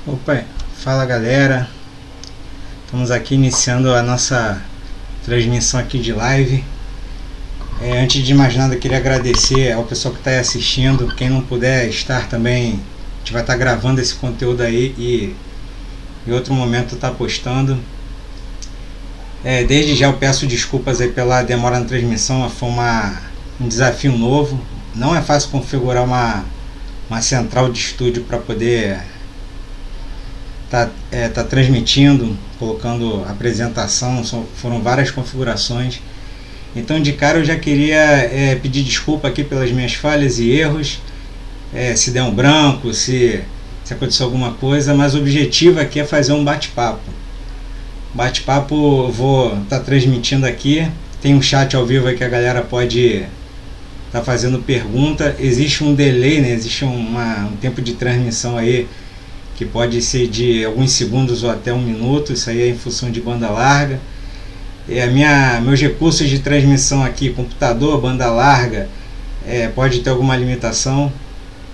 Opa, fala galera, estamos aqui iniciando a nossa transmissão aqui de live. Antes de mais nada, queria agradecer ao pessoal que está aí assistindo. Quem não puder estar também, a gente vai estar gravando esse conteúdo aí e em outro momento está postando. Desde já eu peço desculpas aí pela demora na transmissão, foi um desafio novo. Não é fácil configurar uma central de estúdio para poder tá transmitindo, colocando apresentação, foram várias configurações. Então de cara eu já queria pedir desculpa aqui pelas minhas falhas e erros, se der um branco, se aconteceu alguma coisa, mas o objetivo aqui é fazer um bate-papo. Eu vou estar transmitindo aqui, tem um chat ao vivo aí que a galera pode estar fazendo pergunta. Existe um delay, né? Existe um tempo de transmissão aí que pode ser de alguns segundos ou até 1 minuto, isso aí é em função de banda larga. Meus recursos de transmissão aqui, computador, banda larga, pode ter alguma limitação.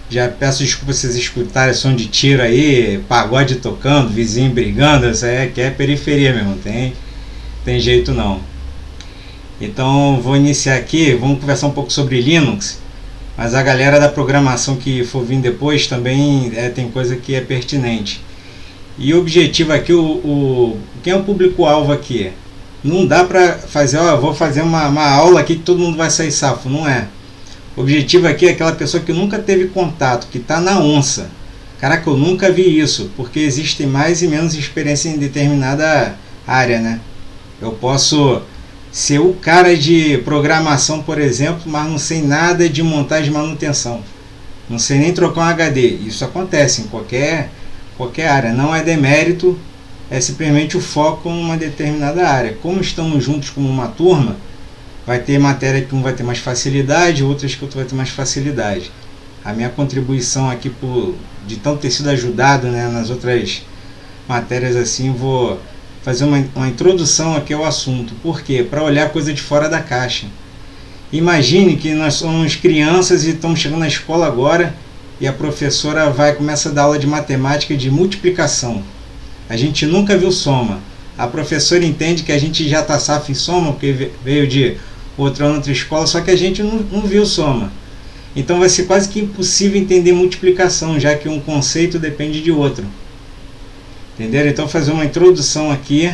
Já peço desculpa se vocês escutarem som de tiro aí, pagode tocando, vizinho brigando, isso aí é periferia mesmo, tem jeito não. Então vou iniciar aqui, vamos conversar um pouco sobre Linux. Mas a galera da programação que for vir depois também tem coisa que é pertinente. E o objetivo aqui, quem é o público-alvo aqui? Não dá para fazer, vou fazer uma aula aqui que todo mundo vai sair safo, não é. O objetivo aqui é aquela pessoa que nunca teve contato, que está na onça. Caraca, eu nunca vi isso, porque existem mais e menos experiência em determinada área, né? Eu posso ser o cara de programação, por exemplo, mas não sei nada de montagem e manutenção. Não sei nem trocar um HD. Isso acontece em qualquer área. Não é demérito, é simplesmente o foco em uma determinada área. Como estamos juntos como uma turma, vai ter matéria que um vai ter mais facilidade, outras que outro vai ter mais facilidade. A minha contribuição aqui, de tanto ter sido ajudado, né, nas outras matérias assim, vou fazer uma introdução aqui ao assunto. Por quê? Para olhar coisa de fora da caixa. Imagine que nós somos crianças e estamos chegando na escola agora e a professora começa a dar aula de matemática de multiplicação. A gente nunca viu soma. A professora entende que a gente já está safo em soma, porque veio de outra escola, só que a gente não viu soma. Então vai ser quase que impossível entender multiplicação, já que um conceito depende de outro. Entenderam? Então fazer uma introdução aqui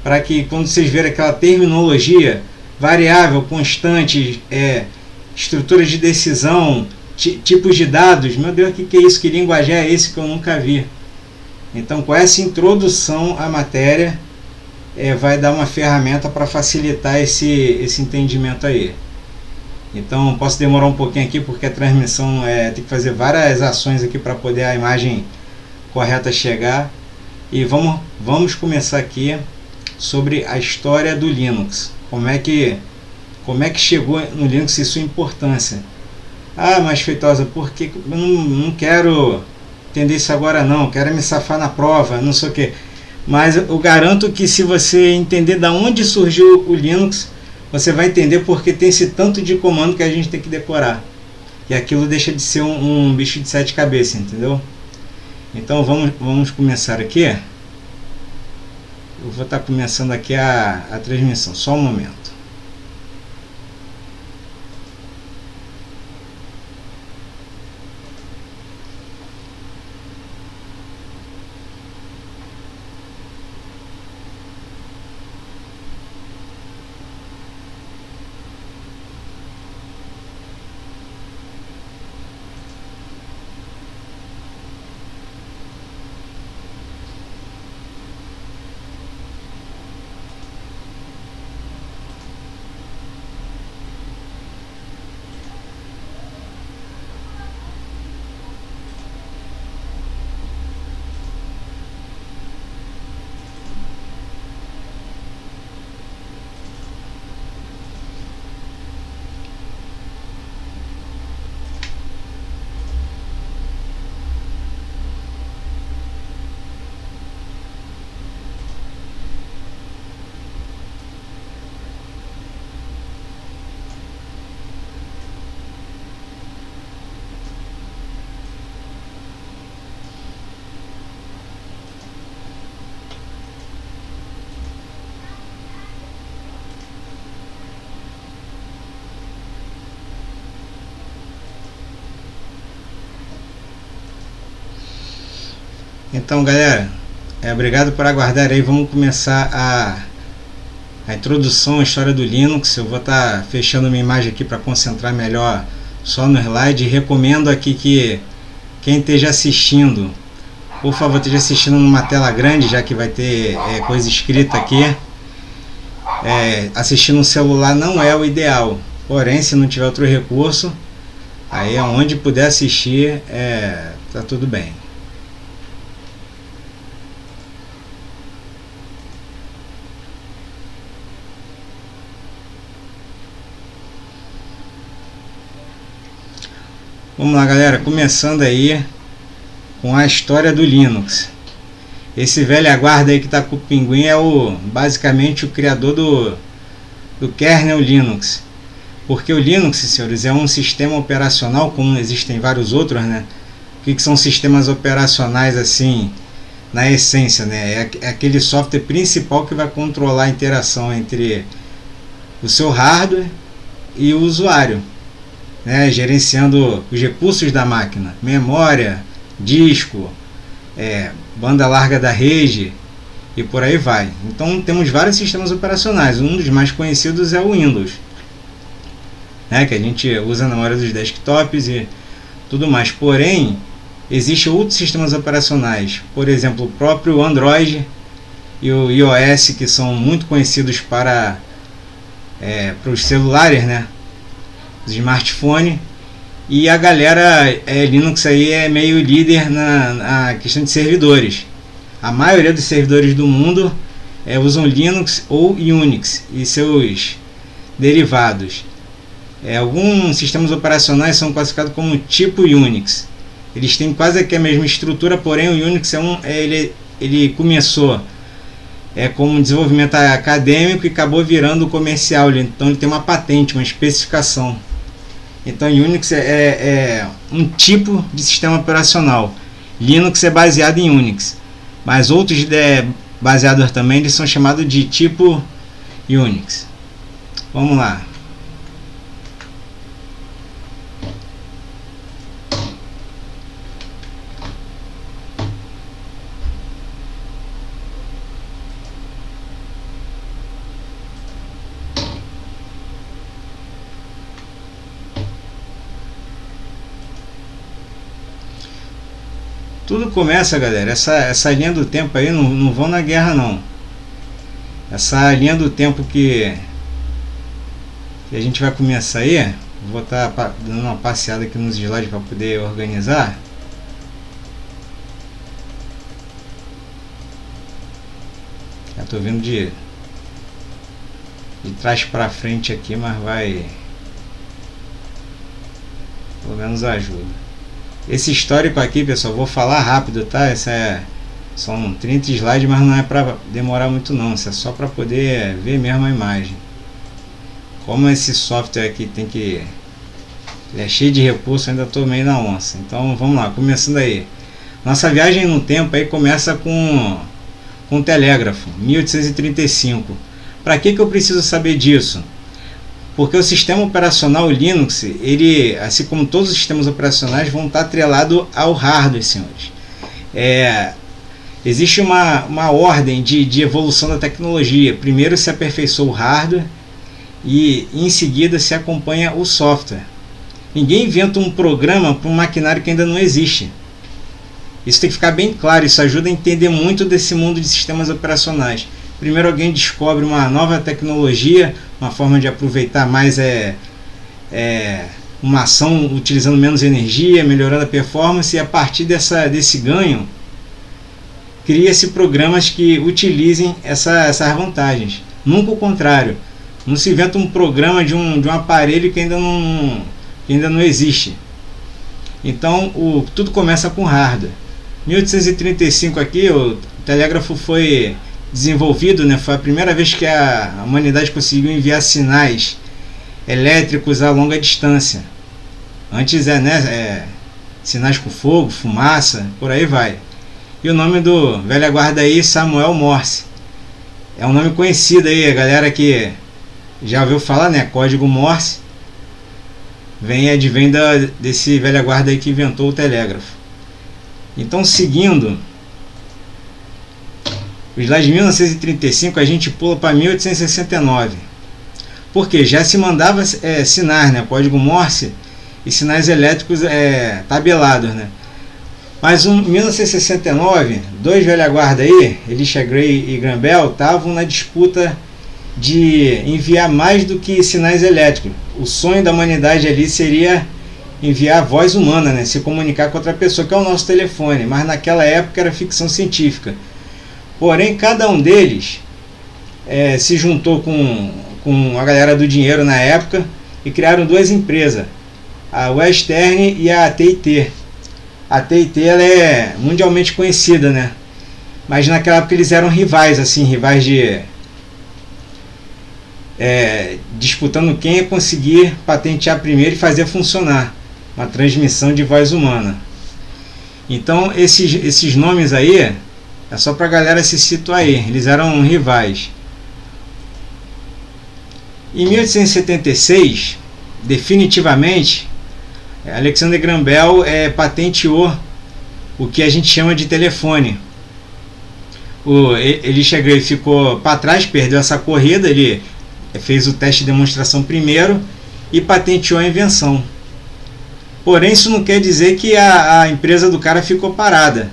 para que quando vocês verem aquela terminologia, variável, constante, estruturas de decisão, tipos de dados, meu Deus, o que é isso? Que linguagem é esse que eu nunca vi? Então com essa introdução à matéria, vai dar uma ferramenta para facilitar esse entendimento aí. Então posso demorar um pouquinho aqui porque a transmissão tem que fazer várias ações aqui para poder a imagem correta chegar. E vamos começar aqui sobre a história do Linux. Como é que chegou no Linux e sua importância. Mas Feitosa, porque eu não quero entender isso agora não, quero me safar na prova, não sei o que. Mas eu garanto que se você entender da onde surgiu o Linux, você vai entender porque tem esse tanto de comando que a gente tem que decorar. E aquilo deixa de ser um bicho de 7 cabeças, entendeu? Então vamos começar aqui. Eu vou estar começando aqui a transmissão, só um momento. Então, galera, obrigado por aguardar aí. Vamos começar a introdução à história do Linux. Eu vou estar fechando minha imagem aqui para concentrar melhor só no slide. Recomendo aqui que quem esteja assistindo, por favor, esteja assistindo numa tela grande, já que vai ter coisa escrita aqui. Assistir no celular não é o ideal, porém, se não tiver outro recurso, aí aonde puder assistir, tá tudo bem. Vamos lá, galera, começando aí com a história do Linux. Esse velha guarda aí que está com o pinguim é basicamente o criador do kernel Linux. Porque o Linux, senhores, é um sistema operacional, como existem vários outros, né? O que são sistemas operacionais assim, na essência, né? É aquele software principal que vai controlar a interação entre o seu hardware e o usuário, né? Gerenciando os recursos da máquina, memória, disco, banda larga da rede e por aí vai. Então temos vários sistemas operacionais. Um dos mais conhecidos é o Windows, né, que a gente usa na maioria dos desktops e tudo mais. Porém, existem outros sistemas operacionais, por exemplo, o próprio Android e o iOS, que são muito conhecidos para os celulares, né, os smartphones. E a galera Linux aí é meio líder na questão de servidores. A maioria dos servidores do mundo usam Linux ou Unix e seus derivados. Alguns sistemas operacionais são classificados como tipo Unix. Eles têm quase que a mesma estrutura, porém o Unix ele começou como um desenvolvimento acadêmico e acabou virando comercial. Então ele tem uma patente, uma especificação. Então Unix é um tipo de sistema operacional. Linux é baseado em Unix, mas outros baseados também eles são chamados de tipo Unix. Vamos lá. Tudo começa, galera, essa linha do tempo aí, não vão na guerra não. Essa linha do tempo que a gente vai começar aí, vou estar dando uma passeada aqui nos slides para poder organizar. Já estou vindo de trás para frente aqui, mas vai, pelo menos ajuda. Esse histórico aqui, pessoal, vou falar rápido, tá? São 30 slides, mas não é para demorar muito não. Isso é só para poder ver mesmo a imagem. Como esse software aqui ele é cheio de recursos, ainda estou meio na onça. Então vamos lá, começando aí. Nossa viagem no tempo aí começa com o telégrafo, 1835. Para que eu preciso saber disso? Porque o sistema operacional Linux, ele, assim como todos os sistemas operacionais, vão estar atrelados ao hardware, senhores. Existe uma ordem de evolução da tecnologia. Primeiro se aperfeiçoa o hardware e em seguida se acompanha o software. Ninguém inventa um programa para um maquinário que ainda não existe. Isso tem que ficar bem claro, isso ajuda a entender muito desse mundo de sistemas operacionais. Primeiro alguém descobre uma nova tecnologia, uma forma de aproveitar mais uma ação utilizando menos energia, melhorando a performance, e a partir desse ganho, cria-se programas que utilizem essas vantagens. Nunca o contrário. Não se inventa um programa de um aparelho que ainda não existe. Então tudo começa com hardware. 1835 aqui, o telégrafo foi desenvolvido, né? Foi a primeira vez que a humanidade conseguiu enviar sinais elétricos a longa distância. Antes sinais com fogo, fumaça, por aí vai. E o nome do velha guarda aí, Samuel Morse. É um nome conhecido aí, a galera que já ouviu falar, né? Código Morse advém desse velha guarda aí que inventou o telégrafo. Então, seguindo, Os lá de 1935 a gente pula para 1869. Porque já se mandava sinais, né? Código Morse e sinais elétricos tabelados, né? Mas em 1969, dois velha guarda aí, Elisha Gray e Graham Bell, estavam na disputa de enviar mais do que sinais elétricos. O sonho da humanidade ali seria enviar voz humana, né? Se comunicar com outra pessoa, que é o nosso telefone, mas naquela época era ficção científica. Porém, cada um deles se juntou com a galera do dinheiro na época e criaram duas empresas, a Western e a AT&T. A AT&T ela é mundialmente conhecida, né? Mas naquela época eles eram rivais, assim, rivais de disputando quem ia conseguir patentear primeiro e fazer funcionar uma transmissão de voz humana. Então esses nomes aí é só para a galera se situar aí, eles eram rivais. Em 1876, definitivamente, Alexander Graham Bell patenteou o que a gente chama de telefone. O Elisha Gray ficou para trás, perdeu essa corrida, ele fez o teste de demonstração primeiro e patenteou a invenção. Porém, isso não quer dizer que a empresa do cara ficou parada.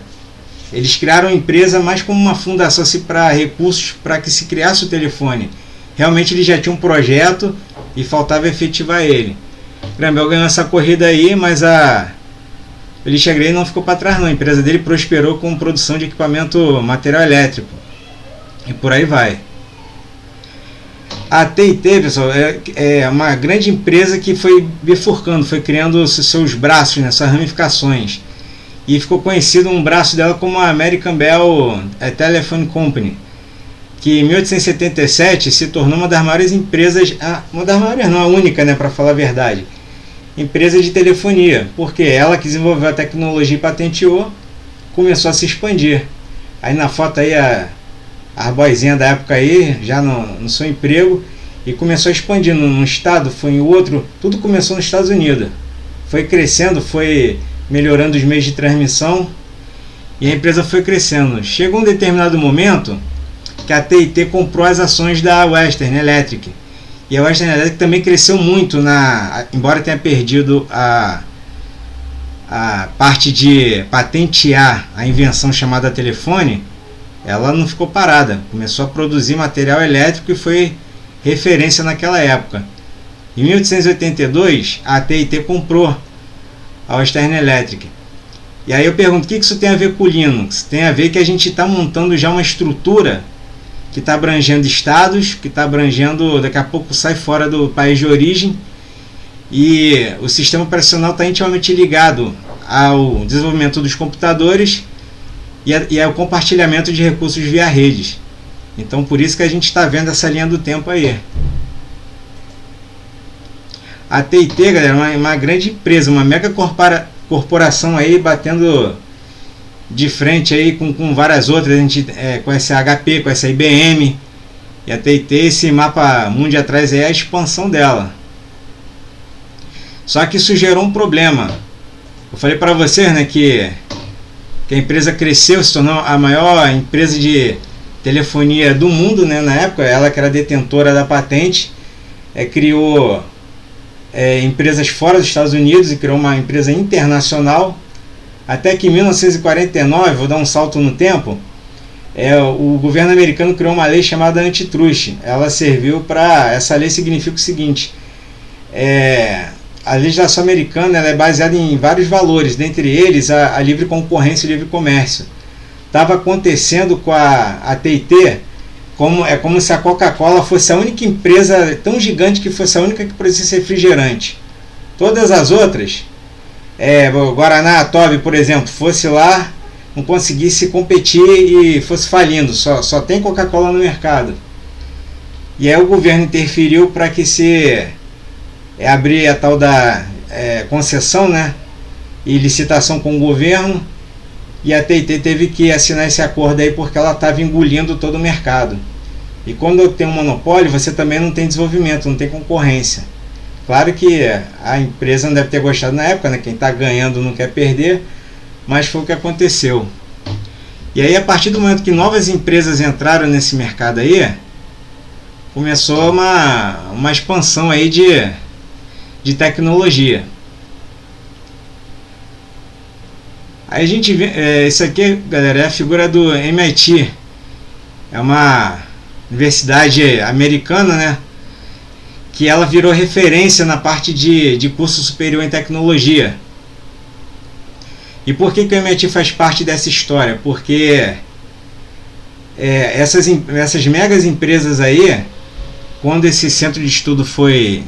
Eles criaram a empresa mais como uma fundação assim, para recursos para que se criasse o telefone. Realmente ele já tinha um projeto e faltava efetivar ele. Graham Bell ganhou essa corrida aí, mas a Elisha Gray não ficou para trás não. A empresa dele prosperou com produção de equipamento material elétrico. E por aí vai. A AT&T, pessoal, é uma grande empresa que foi bifurcando, foi criando seus braços, né, suas ramificações. E ficou conhecido um braço dela como a American Bell Telephone Company, que em 1877 se tornou uma das maiores empresas, uma das maiores não, a única, né, para falar a verdade, empresa de telefonia, porque ela que desenvolveu a tecnologia e patenteou, começou a se expandir. Aí na foto aí a boizinha da época aí, já no seu emprego, e começou a expandir num estado, foi em outro, tudo começou nos Estados Unidos. Foi crescendo, foi melhorando os meios de transmissão, e a empresa foi crescendo. Chegou um determinado momento que a AT&T comprou as ações da Western Electric. E a Western Electric também cresceu muito, embora tenha perdido a parte de patentear a invenção chamada telefone, ela não ficou parada, começou a produzir material elétrico e foi referência naquela época. Em 1882, a AT&T comprou a Western Electric. E aí eu pergunto, o que isso tem a ver com o Linux? Tem a ver que a gente está montando já uma estrutura que está abrangendo estados, que está abrangendo, daqui a pouco sai fora do país de origem, e o sistema operacional está intimamente ligado ao desenvolvimento dos computadores e ao compartilhamento de recursos via redes. Então por isso que a gente está vendo essa linha do tempo aí. A AT&T, galera, é uma grande empresa, uma mega corporação aí, batendo de frente aí com várias outras. A gente conhece a HP, conhece a IBM, e a AT&T, esse mapa mundo atrás é a expansão dela. Só que isso gerou um problema. Eu falei para vocês, né, que a empresa cresceu, se tornou a maior empresa de telefonia do mundo, né, na época. Ela que era detentora da patente, criou empresas fora dos Estados Unidos e criou uma empresa internacional, até que em 1949, vou dar um salto no tempo, o governo americano criou uma lei chamada Antitrust. Ela serviu para... Essa lei significa o seguinte: a legislação americana ela é baseada em vários valores, dentre eles a livre concorrência e livre comércio. Estava acontecendo com a AT&T, como se a Coca-Cola fosse a única empresa tão gigante que fosse a única que produzisse refrigerante. Todas as outras, o Guaraná, a Toby, por exemplo, fosse lá, não conseguisse competir e fosse falindo, só tem Coca-Cola no mercado. E aí o governo interferiu para que se abrir a tal da concessão, né, e licitação com o governo, e a AT&T teve que assinar esse acordo aí porque ela estava engolindo todo o mercado. E quando tem um monopólio, você também não tem desenvolvimento, não tem concorrência. Claro que a empresa não deve ter gostado na época, né? Quem está ganhando não quer perder, mas foi o que aconteceu. E aí, a partir do momento que novas empresas entraram nesse mercado aí, começou uma expansão aí de tecnologia. Aí a gente vê, isso aqui, galera, é a figura do MIT. É uma universidade americana, né? Que ela virou referência na parte de curso superior em tecnologia. E por que o MIT faz parte dessa história? Porque essas megas empresas aí, quando esse centro de estudo foi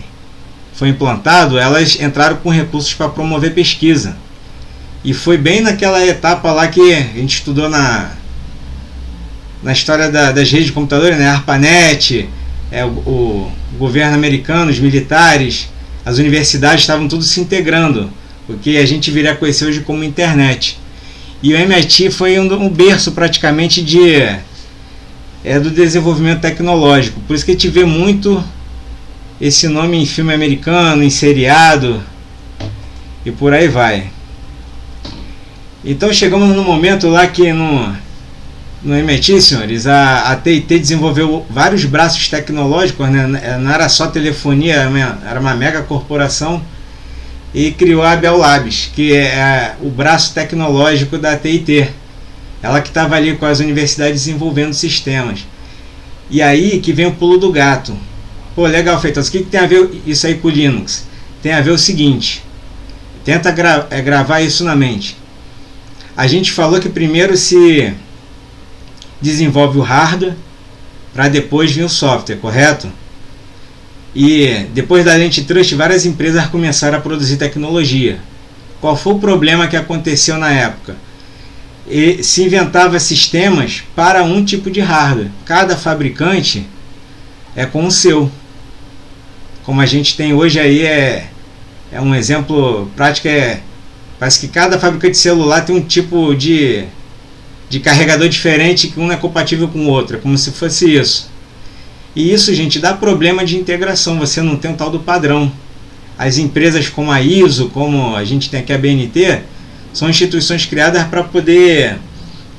implantado, elas entraram com recursos para promover pesquisa. E foi bem naquela etapa lá que a gente estudou na história das redes de computadores, né? ARPANET, o governo americano, os militares, as universidades estavam tudo se integrando, o que a gente viria a conhecer hoje como internet. E o MIT foi um berço praticamente do desenvolvimento tecnológico. Por isso que a gente vê muito esse nome em filme americano, em seriado e por aí vai. Então chegamos no momento lá que no MIT, senhores, a TIT desenvolveu vários braços tecnológicos, né? Não era só telefonia, era uma mega corporação, e criou a Bell Labs, que é o braço tecnológico da TIT. Ela que estava ali com as universidades desenvolvendo sistemas. E aí que vem o pulo do gato. Pô, legal, Feitosa, o que tem a ver isso aí com o Linux? Tem a ver o seguinte, tenta gravar isso na mente. A gente falou que primeiro se desenvolve o hardware para depois vir o software, correto? E depois da Lente Trust, várias empresas começaram a produzir tecnologia. Qual foi o problema que aconteceu na época? E se inventava sistemas para um tipo de hardware. Cada fabricante é com o seu. Como a gente tem hoje aí, é um exemplo prático, parece que cada fabricante de celular tem um tipo de carregador diferente, que um não é compatível com o outro, é como se fosse isso. E isso, gente, dá problema de integração, você não tem um tal do padrão. As empresas como a ISO, como a gente tem aqui a BNT, são instituições criadas para poder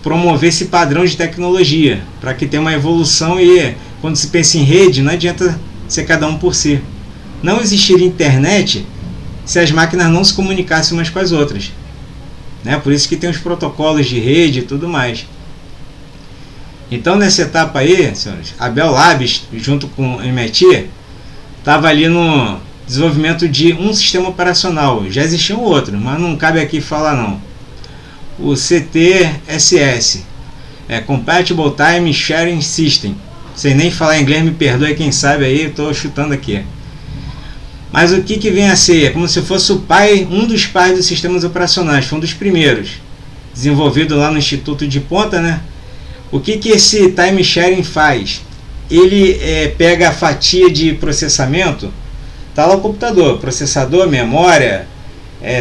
promover esse padrão de tecnologia, para que tenha uma evolução. E quando se pensa em rede, não adianta ser cada um por si. Não existiria internet se as máquinas não se comunicassem umas com as outras, né? Por isso que tem os protocolos de rede e tudo mais. Então, nessa etapa aí, senhores, a Bell Labs, junto com o MIT, estava ali no desenvolvimento de um sistema operacional. Já existia um outro, mas não cabe aqui falar não. O CTSS, Compatible Time Sharing System. Sem nem falar inglês, me perdoe quem sabe aí, estou chutando aqui. Mas o que vem a ser? É como se fosse um dos pais dos sistemas operacionais, foi um dos primeiros, desenvolvido lá no Instituto de Ponta, né? O que esse time sharing faz? Ele pega a fatia de processamento, está lá o computador, processador, memória,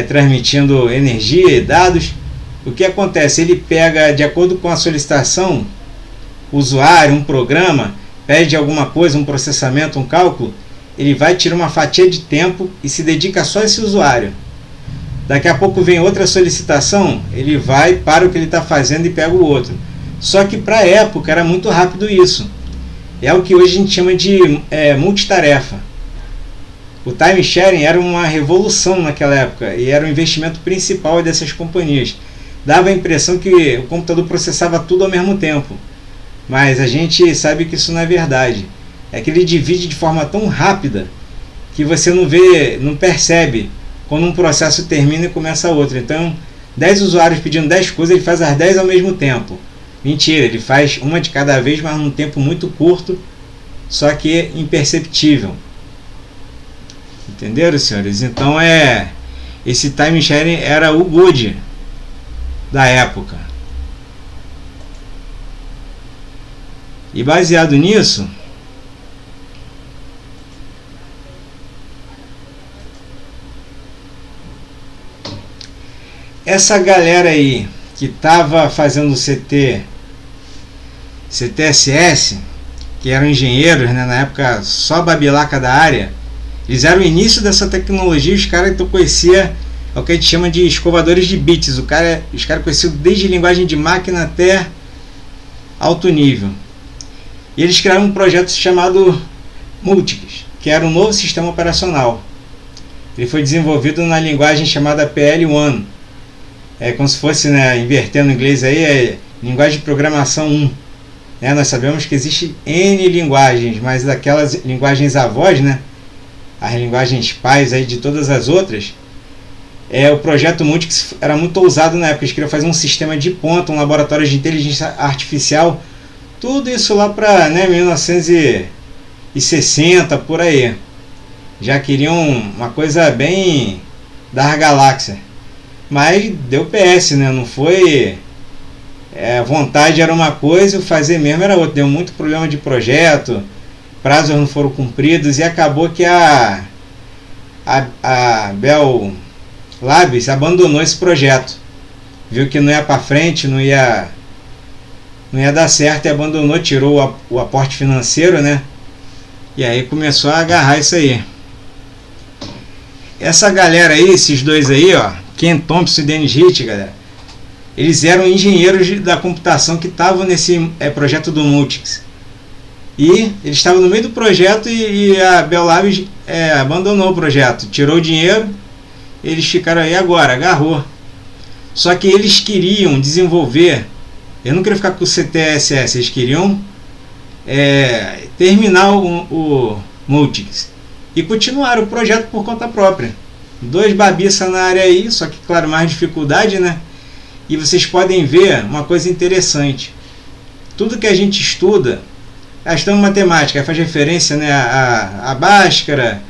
transmitindo energia e dados. O que acontece? Ele pega, de acordo com a solicitação, o usuário, um programa, pede alguma coisa, um processamento, um cálculo, ele vai tirar uma fatia de tempo e se dedica só a esse usuário. Daqui a pouco vem outra solicitação, ele vai para o que ele está fazendo e pega o outro. Só que para a época era muito rápido isso. É o que hoje a gente chama de multitarefa. O time sharing era uma revolução naquela época e era o investimento principal dessas companhias. Dava a impressão que o computador processava tudo ao mesmo tempo. Mas a gente sabe que isso não é verdade. É que ele divide de forma tão rápida que você não percebe quando um processo termina e começa outro. Então, 10 usuários pedindo 10 coisas, ele faz as 10 ao mesmo tempo. Mentira, ele faz uma de cada vez, mas num tempo muito curto, só que imperceptível. Entenderam, senhores? Então, esse time sharing era o good da época. E baseado nisso, essa galera aí que estava fazendo o CTSS, que eram engenheiros, né, na época só babilaca da área, eles eram o início dessa tecnologia. Os caras então conheciam o que a gente chama de escovadores de bits. Os caras conheciam desde linguagem de máquina até alto nível. E eles criaram um projeto chamado Multics, que era um novo sistema operacional. Ele foi desenvolvido na linguagem chamada PL1. É como se fosse, né, invertendo o inglês aí, é linguagem de programação 1. Nós sabemos que existe N linguagens, mas daquelas linguagens avós, né, as linguagens pais aí de todas as outras, o projeto Multics era muito ousado na época. Eles queriam fazer um sistema de ponta, um laboratório de inteligência artificial, tudo isso lá para 1960, por aí. Já queriam uma coisa bem da galáxia. Mas deu PS, né? Não foi... a vontade era uma coisa, o fazer mesmo era outra. Deu muito problema de projeto, prazos não foram cumpridos e acabou que a Bell Labs abandonou esse projeto. Viu que não ia para frente, não ia dar certo e abandonou, tirou o aporte financeiro, né? E aí começou a agarrar isso aí. Essa galera aí, esses dois aí, ó, Ken Thompson e Dennis Ritchie, galera, eles eram engenheiros da computação que estavam nesse projeto do Multics. E eles estavam no meio do projeto e a Bell Labs abandonou o projeto, tirou o dinheiro, eles ficaram aí agora, agarrou. Só que eles queriam desenvolver, eles não queriam ficar com o CTSS, eles queriam terminar o Multics e continuar o projeto por conta própria. Dois babiças na área aí, só que claro, mais dificuldade, né? E vocês podem ver uma coisa interessante. Tudo que a gente estuda, estamos em matemática, faz referência, né, a Bhaskara,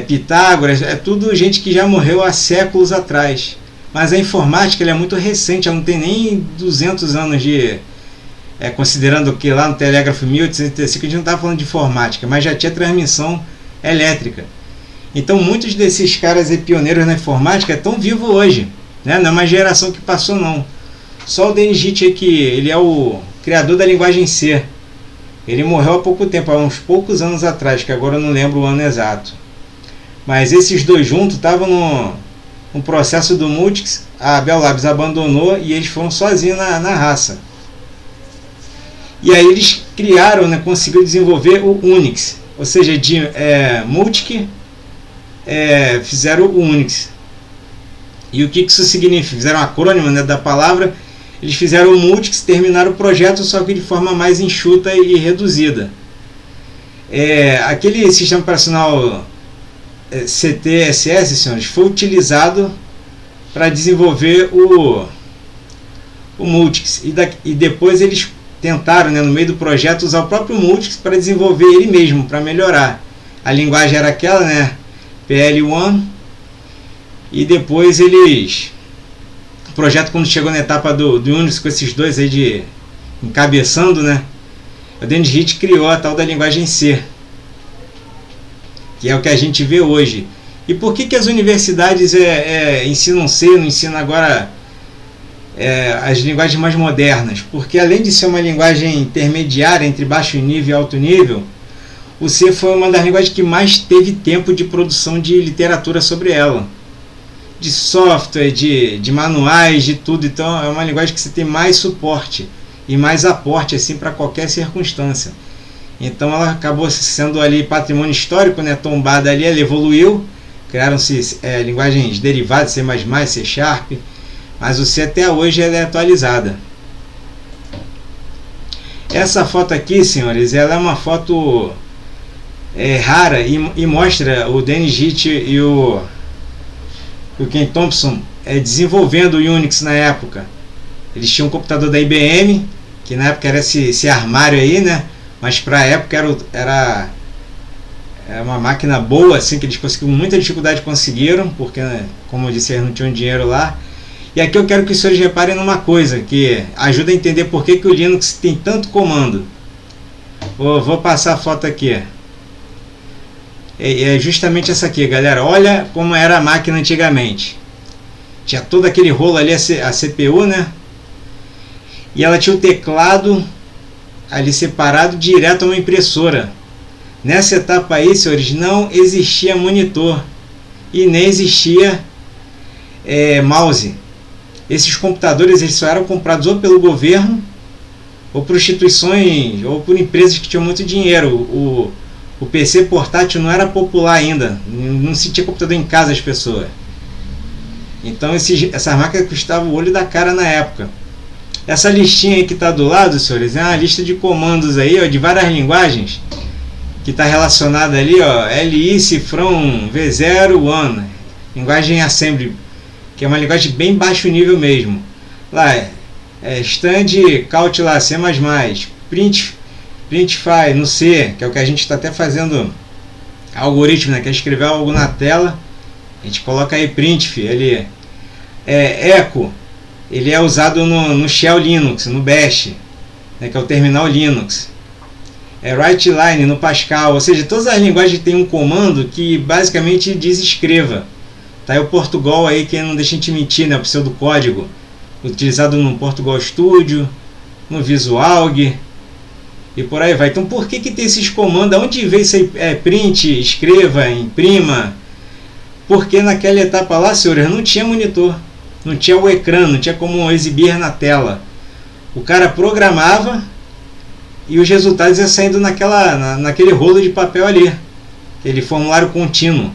Pitágoras, é tudo gente que já morreu há séculos atrás. Mas a informática ela é muito recente, ela não tem nem 200 anos de... considerando que lá no telégrafo 1835 a gente não estava falando de informática, mas já tinha transmissão elétrica. Então muitos desses caras pioneiros na informática estão vivos hoje, né? Não é uma geração que passou não. Só o Dennis Ritchie que ele é o criador da linguagem C. Ele morreu há pouco tempo, há uns poucos anos atrás, que agora eu não lembro o ano exato. Mas esses dois juntos estavam no processo do Multics, a Bell Labs abandonou e eles foram sozinhos na raça. E aí eles criaram, né, conseguiram desenvolver o Unix, ou seja, de Multic fizeram o Unix. E o que isso significa? Fizeram um acrônimo, né, da palavra. Eles fizeram o Multics, terminaram o projeto, só que de forma mais enxuta e reduzida. Aquele sistema operacional CTSS, senhores, foi utilizado para desenvolver o Multics. E depois eles tentaram, né, no meio do projeto, usar o próprio Multics para desenvolver ele mesmo, para melhorar. A linguagem era aquela, né, PL1. E depois eles... O projeto, quando chegou na etapa do Unix, com esses dois aí encabeçando, né, o Dennis Ritchie criou a tal da linguagem C, que é o que a gente vê hoje. E por que as universidades ensinam C, não ensinam agora as linguagens mais modernas? Porque além de ser uma linguagem intermediária entre baixo nível e alto nível, o C foi uma das linguagens que mais teve tempo de produção de literatura sobre ela, de software, de manuais, de tudo. Então é uma linguagem que você tem mais suporte e mais aporte assim para qualquer circunstância. Então ela acabou sendo ali patrimônio histórico, né, tombada ali, ela evoluiu, criaram-se linguagens derivadas, C++, C Sharp, mas o C até hoje ela é atualizada. Essa foto aqui, senhores, ela é uma foto rara e mostra o Dennis Ritchie e o Ken Thompson desenvolvendo o Unix na época. Eles tinham um computador da IBM, que na época era esse armário aí, né? Mas para a época era uma máquina boa, assim, que eles conseguiram, com muita dificuldade conseguiram, porque, né, como eu disse, eles não tinham dinheiro lá. E aqui eu quero que os senhores reparem numa coisa, que ajuda a entender por que o Linux tem tanto comando. Vou passar a foto aqui. É justamente essa aqui, galera. Olha como era a máquina antigamente. Tinha todo aquele rolo ali, a CPU, né? E ela tinha o teclado ali separado direto a uma impressora. Nessa etapa aí, senhores, não existia monitor e nem existia mouse. Esses computadores eles só eram comprados ou pelo governo ou por instituições, ou por empresas que tinham muito dinheiro. O PC portátil não era popular ainda, não se tinha computador em casa as pessoas. Então essas máquinas custavam o olho da cara na época. Essa listinha aí que está do lado, senhores, é uma lista de comandos aí, ó, de várias linguagens, que está relacionada ali, ó, LI, Cifrão, V0, WAN, linguagem Assembly, que é uma linguagem de bem baixo nível mesmo. Lá stand, count lá, C++, printify no C, que é o que a gente está até fazendo algoritmo, né? Quer escrever algo na tela, a gente coloca aí printf, ele echo, ele é usado no Shell Linux, no Bash, né? Que é o terminal Linux. Write line no Pascal, ou seja, todas as linguagens têm um comando que basicamente diz escreva. Tá aí o Portugal aí, que não deixa a gente mentir, né? O pseudocódigo utilizado no Portugal Studio, no Visualg e por aí vai. Então por que tem esses comandos? Onde veio isso aí? Print, escreva, imprima? Porque naquela etapa lá, senhores, não tinha monitor, não tinha o ecrã, não tinha como exibir na tela. O cara programava e os resultados iam saindo naquele rolo de papel ali, aquele formulário contínuo.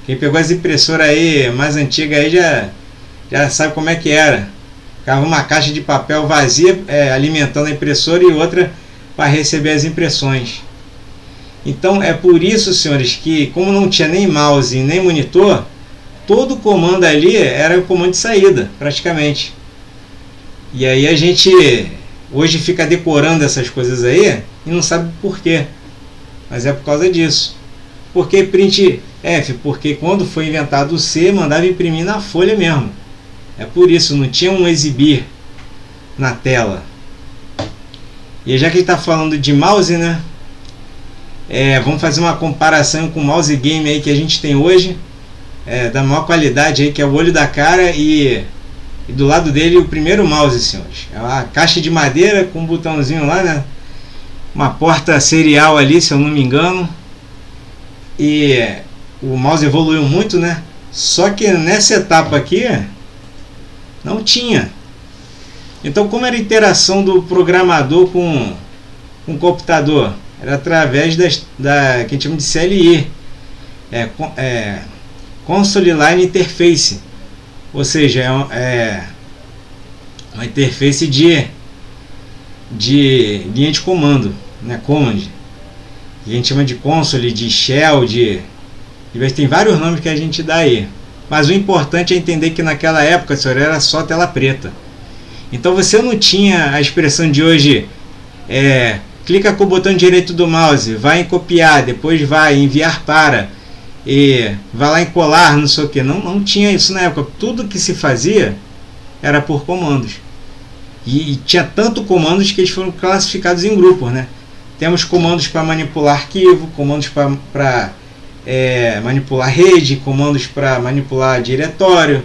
Quem pegou as impressoras aí mais antigas aí já sabe como é que era. Ficava uma caixa de papel vazia alimentando a impressora e outra para receber as impressões. Então é por isso, senhores, que como não tinha nem mouse nem monitor, todo o comando ali era o comando de saída, praticamente. E aí a gente hoje fica decorando essas coisas aí e não sabe por quê. Mas é por causa disso. Por que printf? Porque quando foi inventado o C, mandava imprimir na folha mesmo. É por isso, não tinha um exibir na tela. E já que ele está falando de mouse, né? Vamos fazer uma comparação com o mouse game aí que a gente tem hoje, da maior qualidade aí, que é o olho da cara, e do lado dele o primeiro mouse, senhores. É uma caixa de madeira com um botãozinho lá, né? Uma porta serial ali, se eu não me engano. E o mouse evoluiu muito, né? Só que nessa etapa aqui não tinha. Então, como era a interação do programador com o computador? Era através que a gente chama de CLI, Console Line Interface, ou seja, uma interface de linha de comando, né? Command. A gente chama de console, de shell, tem vários nomes que a gente dá aí. Mas o importante é entender que naquela época, senhor, era só tela preta. Então você não tinha a expressão de hoje, clica com o botão direito do mouse, vai em copiar, depois vai em enviar para, e vai lá em colar, não sei o que. Não tinha isso na época. Tudo que se fazia era por comandos. E tinha tanto comandos que eles foram classificados em grupos, né? Temos comandos para manipular arquivo, comandos para manipular rede, comandos para manipular diretório,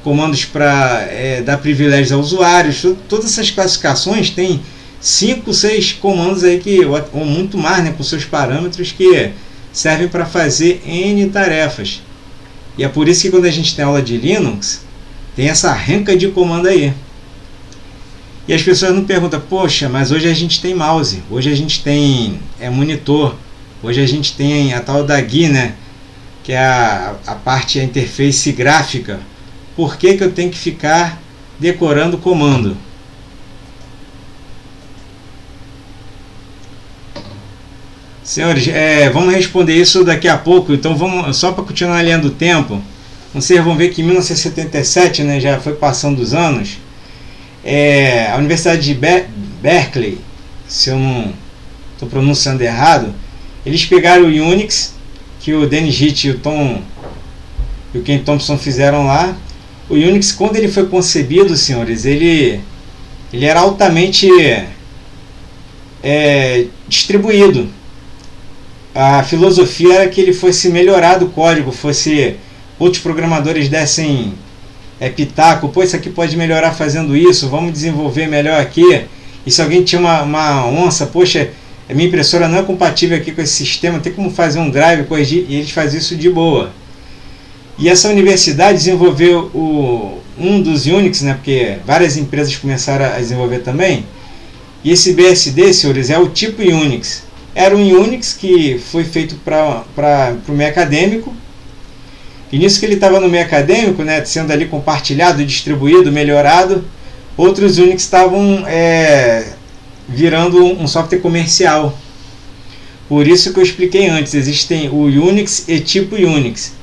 comandos para dar privilégios a usuários. Todas essas classificações têm 5, 6 comandos aí, ou muito mais, né, com seus parâmetros, que servem para fazer N tarefas. E é por isso que quando a gente tem aula de Linux, tem essa renca de comando aí. E as pessoas não perguntam, poxa, mas hoje a gente tem mouse, hoje a gente tem monitor, hoje a gente tem a tal da GUI, né, que é a parte, a interface gráfica. Por que eu tenho que ficar decorando comando? Senhores, vamos responder isso daqui a pouco. Então vamos, só para continuar a linha do tempo, vocês vão ver que em 1977, né, já foi passando os anos, a Universidade de Berkeley, se eu não estou pronunciando errado, eles pegaram o Unix, que o Dennis Ritchie e o Ken Thompson fizeram lá. O Unix, quando ele foi concebido, senhores, ele era altamente distribuído. A filosofia era que ele fosse melhorado o código, outros programadores dessem pitaco, pô, isso aqui pode melhorar fazendo isso, vamos desenvolver melhor aqui. E se alguém tinha uma onça, poxa, a minha impressora não é compatível aqui com esse sistema, tem como fazer um drive, corrigir, e eles faziam isso de boa. E essa universidade desenvolveu um dos Unix, né, porque várias empresas começaram a desenvolver também, E esse BSD, senhores, é o tipo Unix. Era um Unix que foi feito para o meio acadêmico. E nisso que ele estava no meio acadêmico, né, sendo ali compartilhado, distribuído, melhorado, outros Unix estavam virando um software comercial. Por isso que eu expliquei antes, existem o Unix e tipo Unix.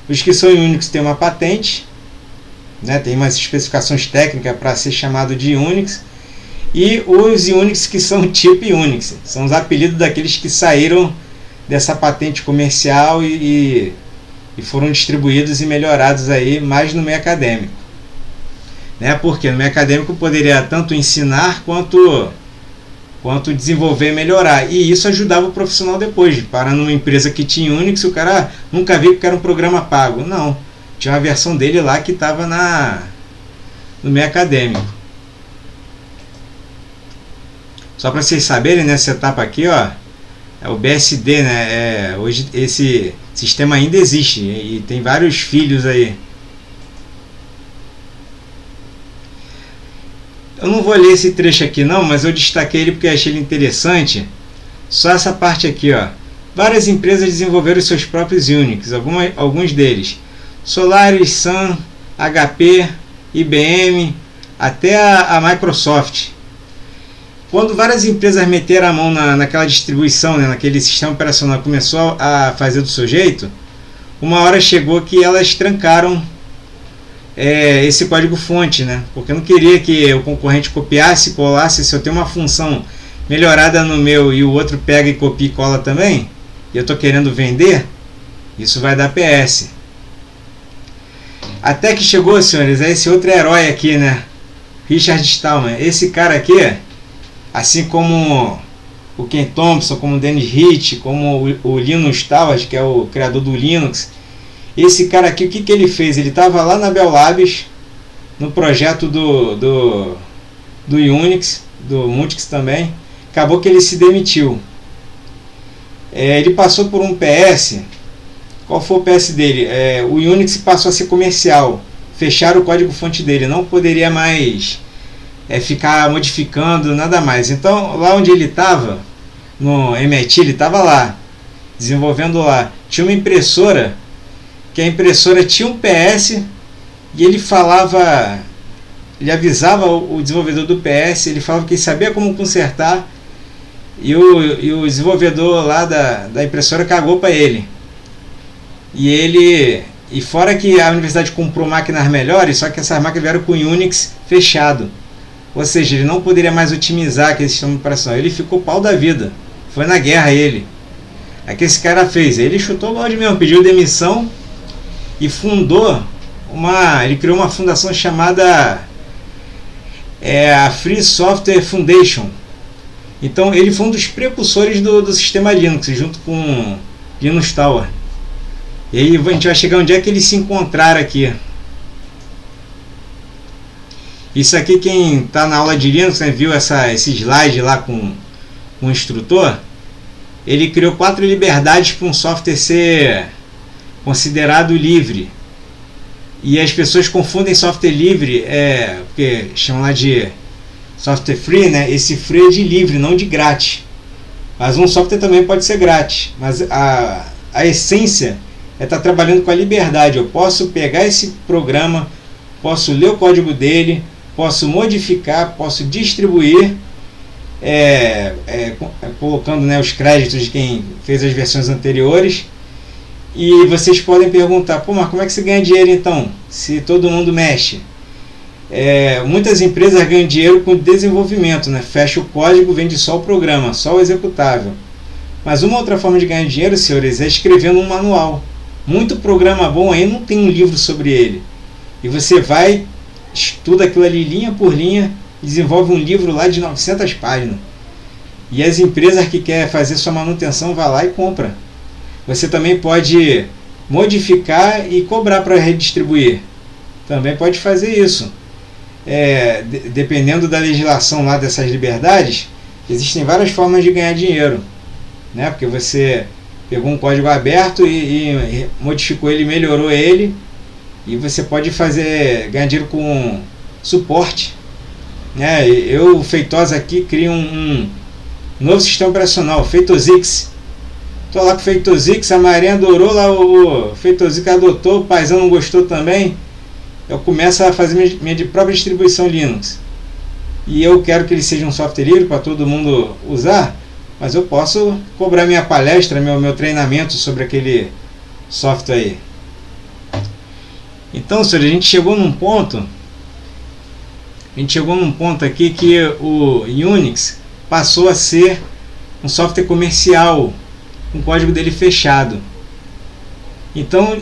Os que são Unix têm uma patente, né, tem umas especificações técnicas para ser chamado de Unix. E os Unix que são tipo Unix, são os apelidos daqueles que saíram dessa patente comercial e foram distribuídos e melhorados aí mais no meio acadêmico, né? Porque no meio acadêmico poderia tanto ensinar quanto desenvolver e melhorar, e isso ajudava o profissional depois. Para numa empresa que tinha Unix, o cara nunca viu que era um programa pago, não, tinha uma versão dele lá que estava no meio acadêmico. Só para vocês saberem, né, essa etapa aqui, ó, é o BSD, né? Hoje esse sistema ainda existe e tem vários filhos aí. Eu não vou ler esse trecho aqui não, mas eu destaquei ele porque achei ele interessante. Só essa parte aqui, ó. Várias empresas desenvolveram seus próprios Unix, alguns deles. Solaris, Sun, HP, IBM, até a Microsoft. Quando várias empresas meteram a mão naquela distribuição, né, naquele sistema operacional, começou a fazer do seu jeito, uma hora chegou que elas trancaram esse código-fonte, né, porque não queria que o concorrente copiasse e colasse. Se eu tenho uma função melhorada no meu e o outro pega e copia e cola também, e eu estou querendo vender, isso vai dar PS. Até que chegou, senhores, esse outro herói aqui, né, Richard Stallman. Esse cara aqui, assim como o Ken Thompson, como o Dennis Ritchie, como o Linus Torvalds, que é o criador do Linux, esse cara aqui, o que ele fez? Ele estava lá na Bell Labs, no projeto do Unix, do Multics também. Acabou que ele se demitiu. Ele passou por um PS. Qual foi o PS dele? O Unix passou a ser comercial. Fecharam o código-fonte dele, não poderia mais ficar modificando nada mais. Então lá onde ele estava, no MIT, ele estava lá desenvolvendo lá. Tinha uma impressora, que a impressora tinha um PS, e ele falava, ele avisava o desenvolvedor do PS, ele falava que ele sabia como consertar, e o desenvolvedor lá da impressora cagou para ele. E fora que a universidade comprou máquinas melhores, só que essas máquinas vieram com Unix fechado. Ou seja, ele não poderia mais otimizar aquele sistema de operação. Ele ficou pau da vida. Foi na guerra ele. Aí o que esse cara fez? Ele chutou o balde mesmo, pediu demissão e ele criou uma fundação chamada a Free Software Foundation. Então ele foi um dos precursores do sistema Linux, junto com Linus Torvalds. E aí a gente vai chegar onde é que eles se encontraram aqui. Isso aqui, quem está na aula de Linux, né, viu esse slide lá com o instrutor. Ele criou 4 liberdades para um software ser considerado livre. E as pessoas confundem software livre, porque chamam lá de software free, né? Esse free é de livre, não de grátis. Mas um software também pode ser grátis. Mas a essência é estar trabalhando com a liberdade. Eu posso pegar esse programa, posso ler o código dele, posso modificar, posso distribuir, colocando, né, os créditos de quem fez as versões anteriores. E vocês podem perguntar, mas como é que você ganha dinheiro então, se todo mundo mexe? Muitas empresas ganham dinheiro com desenvolvimento, né? Fecha o código, vende só o programa, só o executável. Mas uma outra forma de ganhar dinheiro, senhores, é escrevendo um manual. Muito programa bom aí não tem um livro sobre ele. E você vai, estuda aquilo ali linha por linha, desenvolve um livro lá de 900 páginas. E as empresas que querem fazer sua manutenção, vai lá e compra. Você também pode modificar e cobrar para redistribuir. Também pode fazer isso. Dependendo da legislação lá dessas liberdades, existem várias formas de ganhar dinheiro, né? Porque você pegou um código aberto e modificou ele, melhorou ele, e você pode ganhar dinheiro com suporte. O Feitosa aqui cria um novo sistema operacional, Feitosix. Tô lá com o Feitosix, a Marinha adorou lá, o Feitosix adotou, o paizão não gostou também. Eu começo a fazer minha própria distribuição Linux. E eu quero que ele seja um software livre para todo mundo usar, mas eu posso cobrar minha palestra, meu treinamento sobre aquele software aí. Então, senhor, a gente chegou num ponto aqui que o Unix passou a ser um software comercial, com o código dele fechado. Então,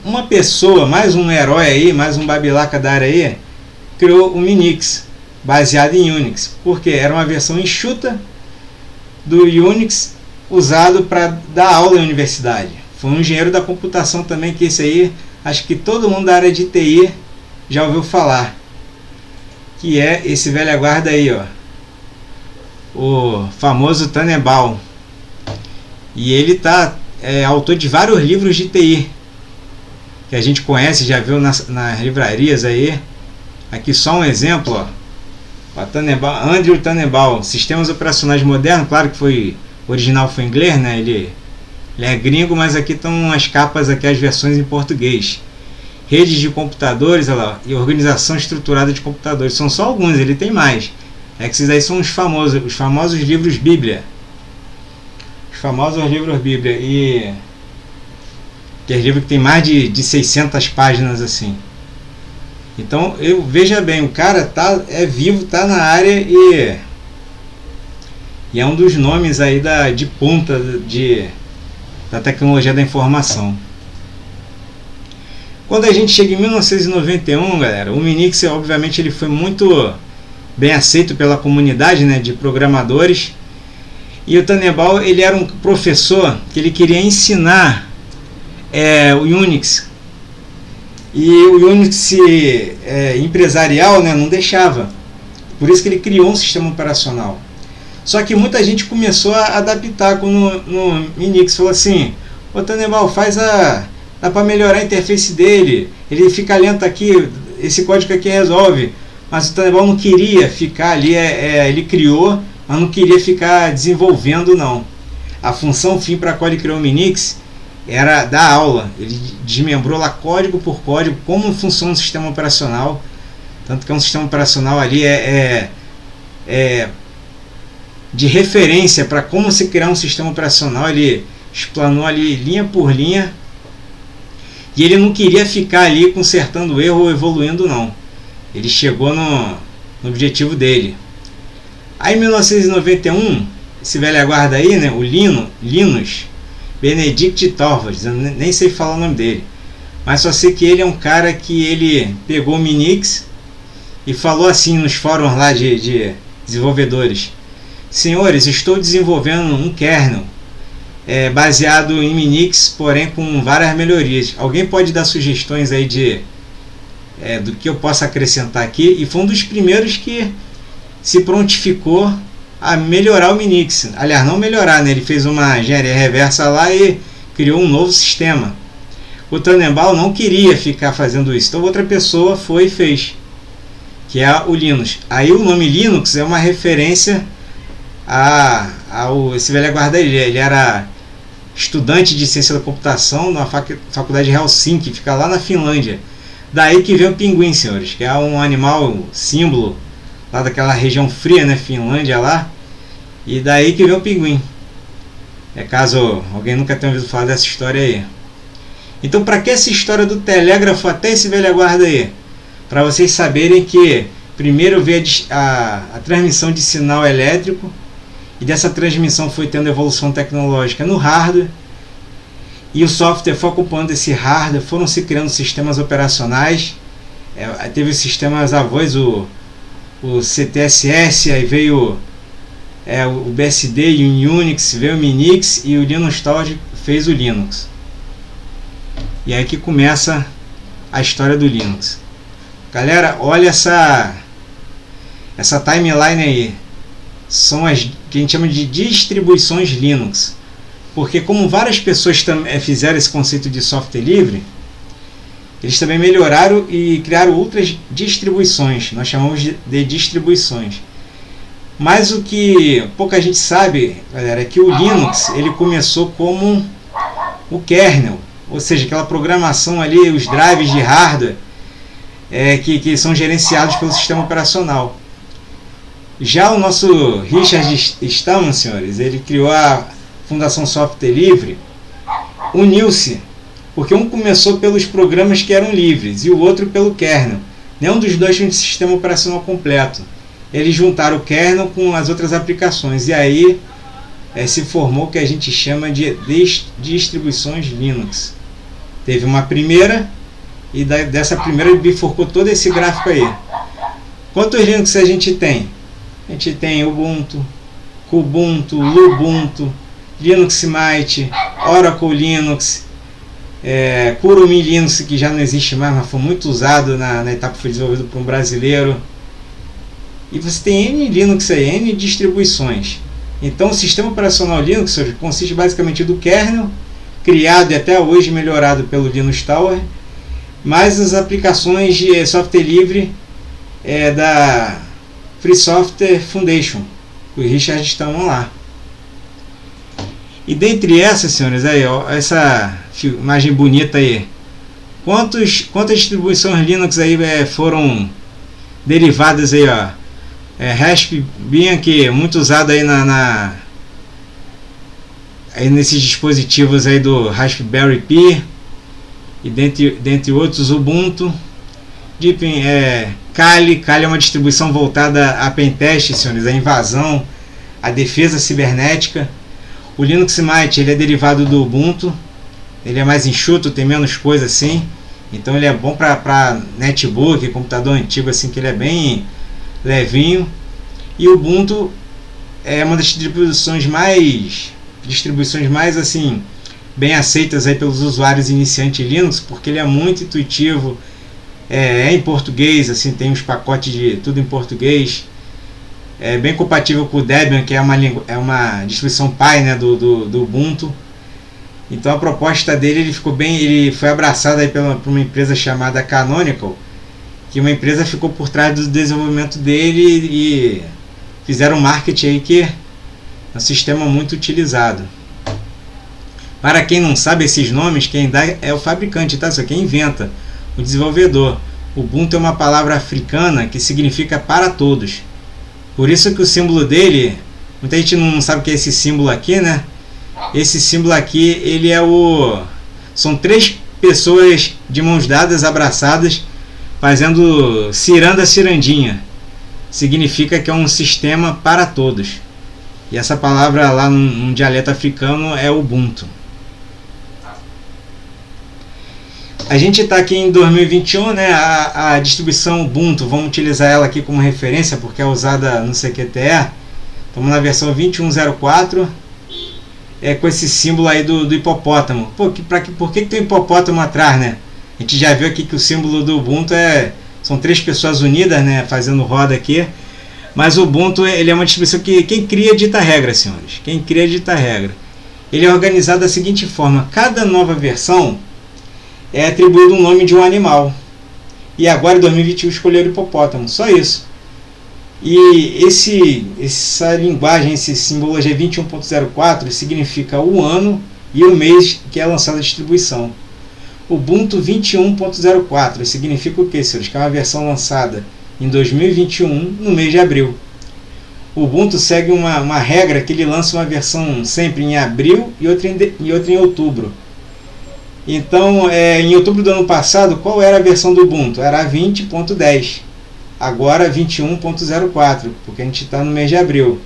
uma pessoa, mais um herói aí, mais um babilaca da área aí, criou o Minix, baseado em Unix, porque era uma versão enxuta do Unix usado para dar aula em universidade. Foi um engenheiro da computação também, que esse aí, acho que todo mundo da área de TI já ouviu falar, que é esse velho guarda aí, ó, o famoso Tannenbaum. E ele é autor de vários livros de TI que a gente conhece, já viu nas livrarias aí. Aqui só um exemplo, ó. Andrew Tannenbaum, Sistemas Operacionais Modernos. Claro que o original foi em inglês, né? Ele é gringo, mas aqui estão as capas, aqui as versões em português. Redes de computadores, olha lá, e organização estruturada de computadores. São só alguns, ele tem mais. Que esses aí são os famosos livros Bíblia. Os famosos livros Bíblia. E que é livro que tem mais de 600 páginas assim. Então, veja bem, o cara é vivo, tá na área e é um dos nomes aí de ponta da tecnologia da informação. Quando a gente chega em 1991, galera, o Minix, obviamente, ele foi muito bem aceito pela comunidade, né, de programadores. E o Tannenbaum, ele era um professor que ele queria ensinar o Unix. E o Unix empresarial, né, não deixava. Por isso que ele criou um sistema operacional. Só que muita gente começou a adaptar no Minix. Falou assim: ô Tannenbaum, dá para melhorar a interface dele. Ele fica lento aqui, esse código aqui resolve. Mas o Tannenbaum não queria ficar ali, ele criou, mas não queria ficar desenvolvendo, não. A função fim para a qual ele criou o Minix era dar aula. Ele desmembrou lá código por código como funciona o sistema operacional. Tanto que é um sistema operacional ali de referência para como se criar um sistema operacional. Ele explanou ali linha por linha. E ele não queria ficar ali consertando erro ou evoluindo, não. Ele chegou no objetivo dele. Aí em 1991, esse velho guarda aí, né, o Linus Benedict Torvalds, eu nem sei falar o nome dele, mas só sei que ele é um cara que ele pegou o Minix e falou assim nos fóruns lá de desenvolvedores: senhores, estou desenvolvendo um kernel baseado em Minix, porém com várias melhorias. Alguém pode dar sugestões aí do que eu possa acrescentar aqui? E foi um dos primeiros que se prontificou a melhorar o Minix. Aliás, não melhorar, né? Ele fez uma engenharia reversa lá e criou um novo sistema. O Tannenbaum não queria ficar fazendo isso, então outra pessoa foi e fez, que é o Linux. Aí o nome Linux é uma referência esse velho guarda. Ele era estudante de ciência da computação na faculdade de Helsinki, que fica lá na Finlândia. Daí que vem o pinguim, senhores, que é um animal símbolo lá daquela região fria, né, Finlândia lá. E daí que vem o pinguim. Caso alguém nunca tenha ouvido falar dessa história aí. Então, para que essa história do telégrafo até esse velho guarda aí? Para vocês saberem que primeiro veio a transmissão de sinal elétrico, e dessa transmissão foi tendo evolução tecnológica no hardware, e o software foi ocupando esse hardware, foram se criando sistemas operacionais. Teve os sistemas avós, o CTSS, aí veio o BSD e o Unix, veio o Minix, e o Linus Torvalds fez o Linux. E aí que começa a história do Linux. Galera, olha essa timeline aí. São as que a gente chama de distribuições Linux. Porque como várias pessoas fizeram esse conceito de software livre, Eles também melhoraram e criaram outras distribuições, nós chamamos de distribuições. Mas o que pouca gente sabe, galera, é que o Linux ele começou como o kernel, ou seja, aquela programação ali, os drives de hardware que são gerenciados pelo sistema operacional. Já o nosso Richard Stallman, senhores, ele criou a Fundação Software Livre, uniu-se, porque um começou pelos programas que eram livres e o outro pelo kernel. Nenhum dos dois tinha um sistema operacional completo. Eles juntaram o kernel com as outras aplicações e aí se formou o que a gente chama de distribuições Linux. Teve uma primeira e dessa primeira ele bifurcou todo esse gráfico aí. Quantos Linux a gente tem? A gente tem Ubuntu, Kubuntu, Lubuntu, Linux Mint, Oracle Linux, Kurumin Linux, que já não existe mais, mas foi muito usado na etapa que foi desenvolvido por um brasileiro. E você tem N Linux aí, N distribuições. Então o sistema operacional Linux consiste basicamente do kernel, criado e até hoje melhorado pelo Linus Tower, mais as aplicações de software livre da Free Software Foundation, o Richard Stallman lá. E dentre essas, senhores, aí, ó, essa imagem bonita aí, quantas distribuições Linux aí foram derivadas aí, ó? Raspbian, que é muito usado aí aí nesses dispositivos aí do Raspberry Pi, e dentre outros, Ubuntu, Deepin, Kali é uma distribuição voltada a pentest, senhores, a invasão, a defesa cibernética. O Linux Mint, ele é derivado do Ubuntu, ele é mais enxuto, tem menos coisa assim, então ele é bom para netbook, computador antigo assim, que ele é bem levinho. E o Ubuntu é uma das distribuições mais assim bem aceitas aí pelos usuários iniciantes Linux, porque ele é muito intuitivo, em português, assim, tem uns pacotes de tudo em português, é bem compatível com o Debian, que é uma distribuição pai, né, do Ubuntu. Então a proposta dele, ele foi abraçado aí por uma empresa chamada Canonical, que uma empresa ficou por trás do desenvolvimento dele e fizeram um marketing aí que é um sistema muito utilizado. Para quem não sabe esses nomes, quem dá é o fabricante, tá? Isso aqui inventa, o desenvolvedor. Ubuntu é uma palavra africana que significa para todos. Por isso que o símbolo dele, muita gente não sabe o que é esse símbolo aqui, né? Esse símbolo aqui, ele são 3 pessoas de mãos dadas, abraçadas, fazendo ciranda cirandinha. Significa que é um sistema para todos. E essa palavra lá num dialeto africano é Ubuntu. A gente está aqui em 2021, né? A distribuição Ubuntu, vamos utilizar ela aqui como referência porque é usada no CQTE. Estamos na versão 21.04, com esse símbolo aí do hipopótamo. Por que tem um hipopótamo atrás, né? A gente já viu aqui que o símbolo do Ubuntu são 3 pessoas unidas, né? Fazendo roda aqui. Mas o Ubuntu, ele é uma distribuição que quem cria dita regra, senhores. Quem cria dita regra. Ele é organizado da seguinte forma: cada nova versão é atribuído um nome de um animal. E agora em 2021 escolheram o hipopótamo, só isso. E essa linguagem, esse simbologia 21.04 significa o ano e o mês que é lançada a distribuição. Ubuntu 21.04 significa o que, senhores? Que é uma versão lançada em 2021 no mês de abril. O Ubuntu segue uma regra que ele lança uma versão sempre em abril e outra em outubro. Então, em outubro do ano passado, qual era a versão do Ubuntu? Era a 20.10. Agora 21.04, porque a gente está no mês de abril.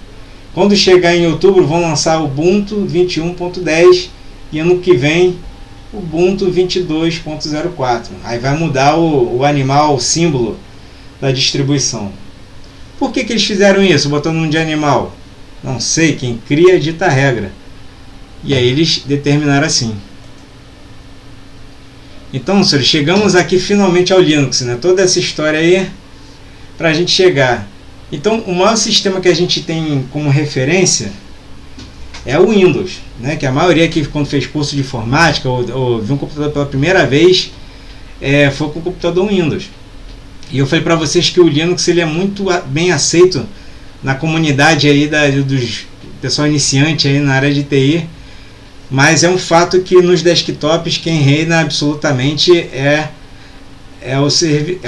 Quando chegar em outubro, vão lançar o Ubuntu 21.10 e ano que vem Ubuntu 22.04. Aí vai mudar o animal, o símbolo da distribuição. Por que eles fizeram isso, botando um de animal? Não sei, quem cria dita regra. E aí eles determinaram assim. Então, senhores, chegamos aqui finalmente ao Linux, né? Toda essa história aí para a gente chegar. Então, o maior sistema que a gente tem como referência é o Windows, né? Que a maioria aqui, quando fez curso de informática ou viu um computador pela primeira vez, foi com o computador Windows. E eu falei para vocês que o Linux ele é muito bem aceito na comunidade aí dos pessoal iniciante aí na área de TI, mas é um fato que nos desktops quem reina absolutamente é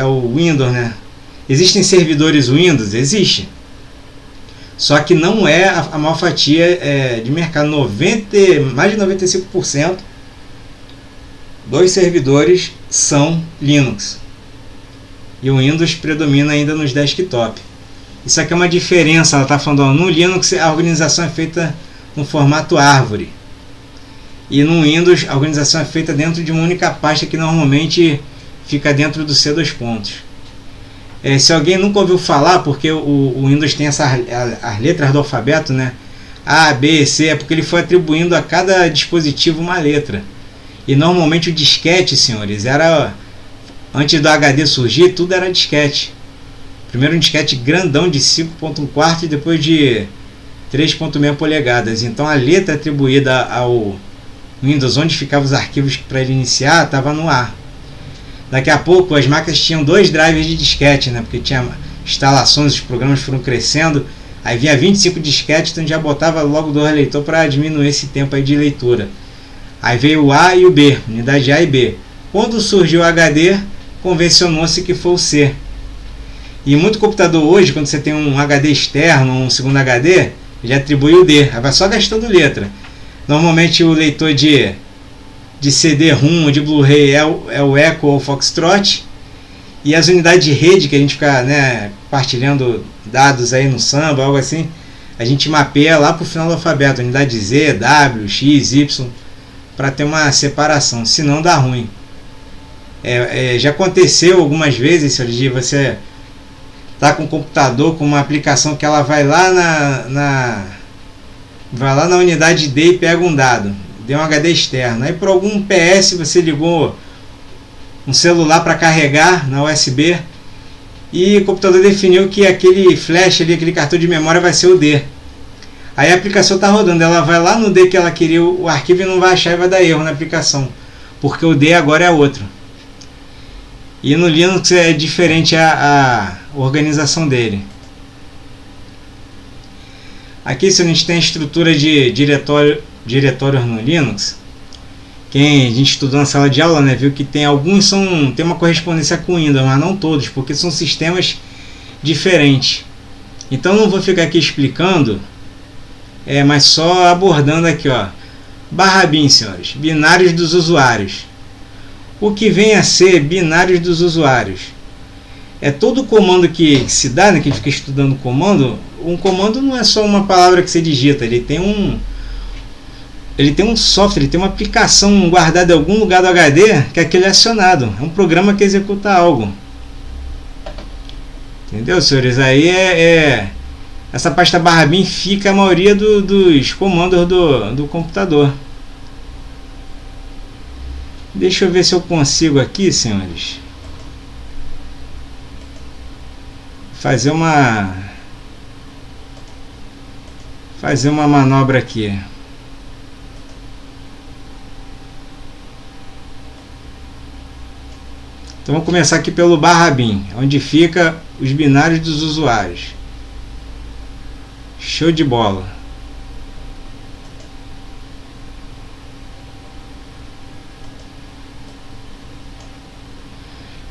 o Windows, né? Existem servidores Windows? Existe. Só que não é a maior fatia de mercado. Mais de 95% dos servidores são Linux. E o Windows predomina ainda nos desktop. Isso aqui é uma diferença. Ela está falando, no Linux a organização é feita no formato árvore. E no Windows a organização é feita dentro de uma única pasta que normalmente fica dentro do C dois pontos. Se alguém nunca ouviu falar, porque o Windows tem as letras do alfabeto, né? A, B, C, é porque ele foi atribuindo a cada dispositivo uma letra. E normalmente o disquete, senhores, antes do HD surgir, tudo era disquete. Primeiro um disquete grandão de 5.1 e depois de 3.6 polegadas. Então a letra atribuída ao Windows, onde ficavam os arquivos para ele iniciar, estava no A. Daqui a pouco as máquinas tinham 2 drivers de disquete, né? Porque tinha instalações, os programas foram crescendo. Aí vinha 25 disquetes, então já botava logo 2 leitores para diminuir esse tempo aí de leitura. Aí veio o A e o B, unidade A e B. Quando surgiu o HD, convencionou-se que foi o C. E muito computador hoje, quando você tem um HD externo, um segundo HD, ele atribui o D, aí vai só gastando letra. Normalmente o leitor de CD-ROM ou de Blu-ray é o Echo ou o Foxtrot. E as unidades de rede que a gente fica, né, compartilhando dados aí no Samba, algo assim, a gente mapeia lá para o final do alfabeto, unidade Z, W, X, Y, para ter uma separação, senão dá ruim. Já aconteceu algumas vezes, de você tá com o computador com uma aplicação que ela vai lá na unidade D e pega um dado, deu um HD externo, aí por algum PS você ligou um celular para carregar na USB e o computador definiu que aquele flash ali, aquele cartão de memória vai ser o D. Aí a aplicação está rodando, ela vai lá no D que ela queria o arquivo e não vai achar e vai dar erro na aplicação, porque o D agora é outro. E no Linux é diferente a organização dele. Aqui, se a gente tem a estrutura de diretórios no Linux, quem a gente estudou na sala de aula, né, viu que tem alguns tem uma correspondência com o Windows, mas não todos, porque são sistemas diferentes. Então não vou ficar aqui explicando, mas só abordando aqui, ó, /bin, senhores, binários dos usuários. O que vem a ser binários dos usuários? É todo comando que se dá, né, que a gente fica estudando comando. Um comando não é só uma palavra que você digita, ele tem um software, ele tem uma aplicação guardada em algum lugar do HD que aquele é acionado. É um programa que executa algo. Entendeu, senhores? Aí essa pasta /bin fica a maioria dos comandos do computador. Deixa eu ver se eu consigo aqui, senhores, fazer uma manobra aqui. Então vamos começar aqui pelo /bin, onde fica os binários dos usuários. Show de bola.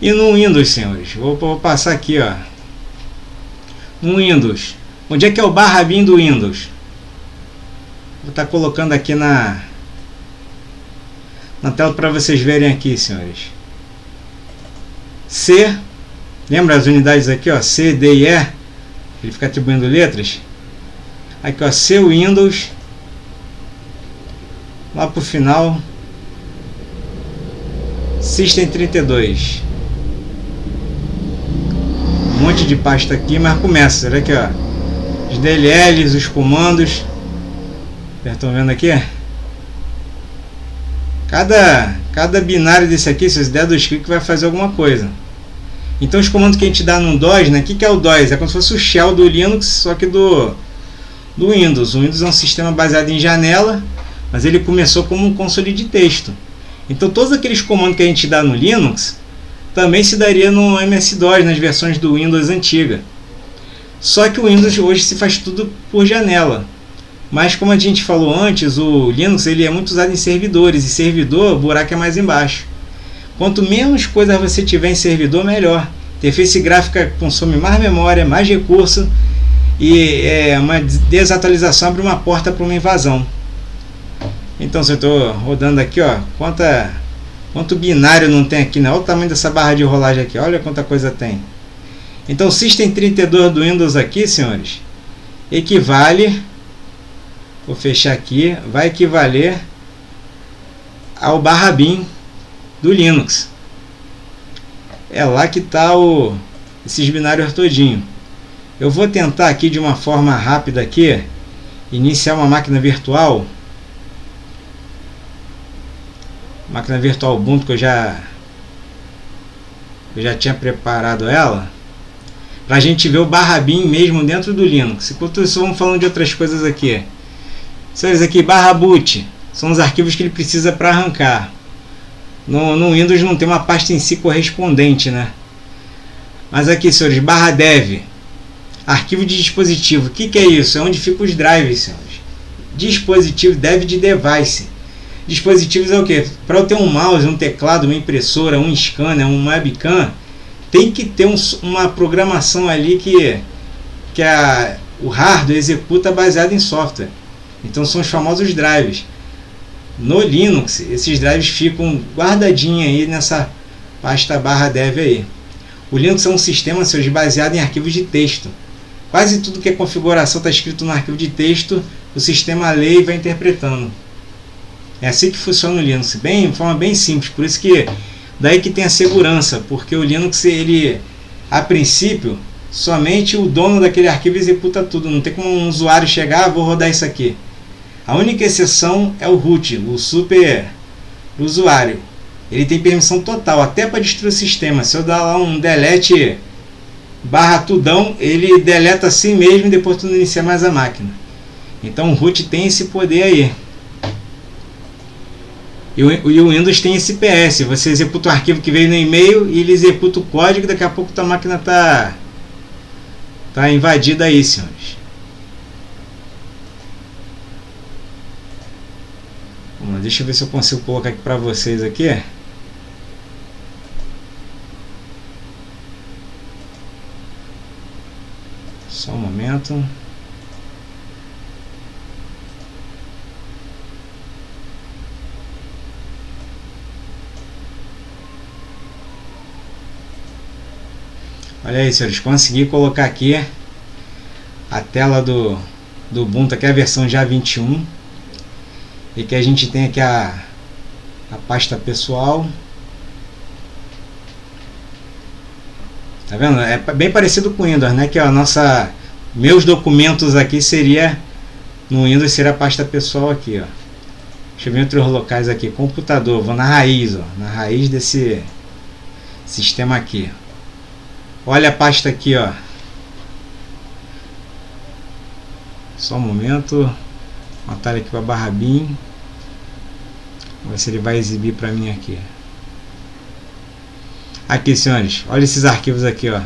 E no Windows, senhores, vou passar aqui, ó. No Windows, onde é que é o /bin do Windows? Vou estar colocando aqui na tela para vocês verem aqui, senhores. C, lembra as unidades aqui, ó, C, D e E? Ele fica atribuindo letras. Aqui, ó, C Windows. Lá pro final, System 32. Um monte de pasta aqui, mas começa, olha aqui, ó, os DLLs, os comandos. Vocês estão vendo aqui? Cada binário desse aqui, se você der 2 cliques, vai fazer alguma coisa. Então os comandos que a gente dá no DOS, né? O que é o DOS? É como se fosse o shell do Linux, só que do Windows. O Windows é um sistema baseado em janela, mas ele começou como um console de texto. Então todos aqueles comandos que a gente dá no Linux, também se daria no MS-DOS, nas versões do Windows antiga. Só que o Windows hoje se faz tudo por janela. Mas como a gente falou antes, o Linux ele é muito usado em servidores, e servidor, o buraco é mais embaixo. Quanto menos coisas você tiver em servidor, melhor. Interface gráfica consome mais memória, mais recurso, e uma desatualização abre uma porta para uma invasão. Então, se eu estou rodando aqui, ó, quanto binário não tem aqui, né? Olha o tamanho dessa barra de rolagem aqui, olha quanta coisa tem. Então, o System32 do Windows aqui, senhores, equivale, vou fechar aqui, vai equivaler ao /bin do Linux. É lá que está esses binários todinho. Eu vou tentar aqui de uma forma rápida aqui, iniciar uma máquina virtual. Máquina virtual Ubuntu, que eu já tinha preparado ela, para a gente ver o /bin mesmo dentro do Linux. Enquanto isso, vamos falando de outras coisas aqui. Senhores, aqui /boot são os arquivos que ele precisa para arrancar. No Windows não tem uma pasta em si correspondente, né? Mas aqui, senhores, /dev, arquivo de dispositivo. O que é isso? É onde ficam os drives, senhores. Dispositivo, dev de device. Dispositivos é o que? Para eu ter um mouse, um teclado, uma impressora, um scanner, um webcam, tem que ter uma programação ali que o hardware executa baseado em software. Então são os famosos drives. No Linux, esses drives ficam guardadinhos aí nessa pasta /dev aí. O Linux é um sistema, senhores, baseado em arquivos de texto. Quase tudo que é configuração está escrito no arquivo de texto, o sistema lê e vai interpretando. É assim que funciona o Linux, de forma bem simples. Por isso que daí que tem a segurança, porque o Linux, ele, a princípio, somente o dono daquele arquivo executa tudo. Não tem como um usuário chegar, vou rodar isso aqui. A única exceção é o root, o super usuário. Ele tem permissão total, até para destruir o sistema. Se eu dar lá um delete /tudão, ele deleta a si mesmo e depois tu não inicia mais a máquina. Então o root tem esse poder aí. E o Windows tem esse PS. Você executa o arquivo que veio no e-mail e ele executa o código, e daqui a pouco tua máquina tá invadida aí, senhores. Deixa eu ver se eu consigo colocar aqui para vocês aqui. Só um momento. Olha aí, senhores, consegui colocar aqui a tela do Ubuntu, aqui é a versão já 21. E que a gente tem aqui a pasta pessoal. Tá vendo? É bem parecido com o Windows, né? Que a meus documentos aqui seria no Windows, seria a pasta pessoal aqui, ó. Deixa eu ver outros locais aqui. Computador, vou na raiz, ó, na raiz desse sistema aqui. Olha a pasta aqui, ó. Só um momento. Vou botar aqui para /bin. Vamos ver se ele vai exibir para mim aqui. Aqui, senhores, olha esses arquivos aqui, ó.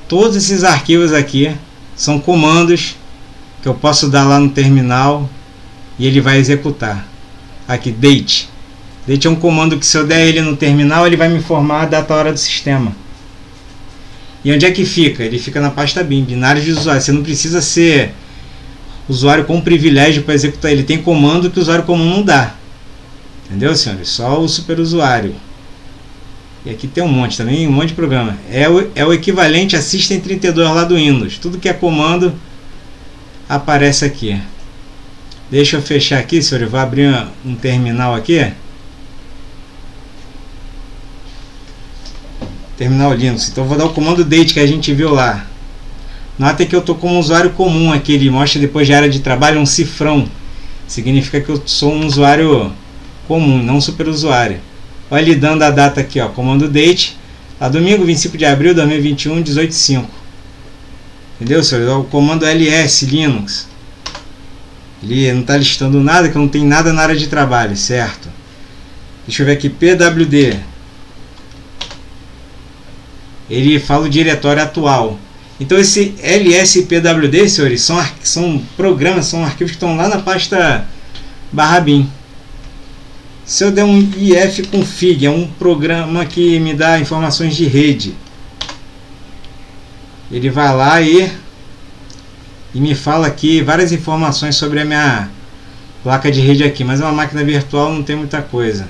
Todos esses arquivos aqui são comandos que eu posso dar lá no terminal e ele vai executar. Aqui, date. Date é um comando que, se eu der ele no terminal, ele vai me informar a data hora do sistema. E onde é que fica? Ele fica na pasta bin, binários de usuário. Você não precisa ser usuário com privilégio para executar. Ele tem comando que o usuário comum não dá. Entendeu, senhores? Só o super usuário. E aqui tem um monte também, um monte de programa. É o equivalente a System32 lá do Windows. Tudo que é comando aparece aqui. Deixa eu fechar aqui, senhor. Eu vou abrir um terminal aqui. Terminal Linux. Então eu vou dar o comando date que a gente viu lá. Nota que eu estou como um usuário comum aqui. Ele mostra depois de área de trabalho um cifrão. Significa que eu sou um usuário comum, não super usuário. Olha ele dando a data aqui, ó. Comando date. A domingo 25 de abril de 2021, 18:05. Entendeu, senhor? O comando ls Linux. Ele não está listando nada, que não tem nada na área de trabalho, certo? Deixa eu ver aqui, pwd. ele fala o diretório atual. Então esse lspwd, senhores, são programas, são arquivos que estão lá na pasta /bin. Se eu der um ifconfig, é um programa que me dá informações de rede. Ele vai lá e me fala aqui várias informações sobre a minha placa de rede aqui, mas é uma máquina virtual, não tem muita coisa.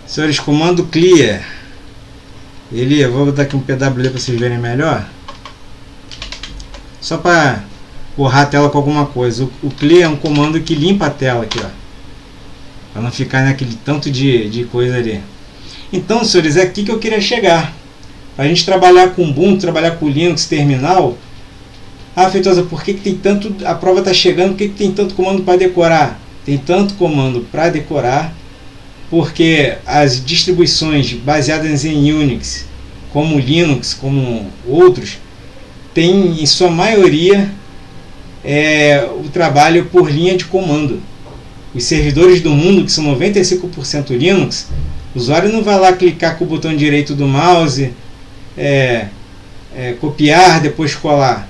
Senhores, comando clear. Eu vou botar aqui um PWD para vocês verem melhor. Só para borrar a tela com alguma coisa. O clear é um comando que limpa a tela aqui, ó, para não ficar naquele tanto de coisa ali. Então, senhores, é aqui que eu queria chegar. Para a gente trabalhar com Ubuntu, trabalhar com Linux terminal. Ah, Feitosa, por que tem tanto... A prova está chegando, por que tem tanto comando para decorar? Tem tanto comando para decorar porque as distribuições baseadas em Unix, como Linux, como outros, têm em sua maioria o trabalho por linha de comando. Os servidores do mundo, que são 95% Linux, o usuário não vai lá clicar com o botão direito do mouse, copiar, depois colar.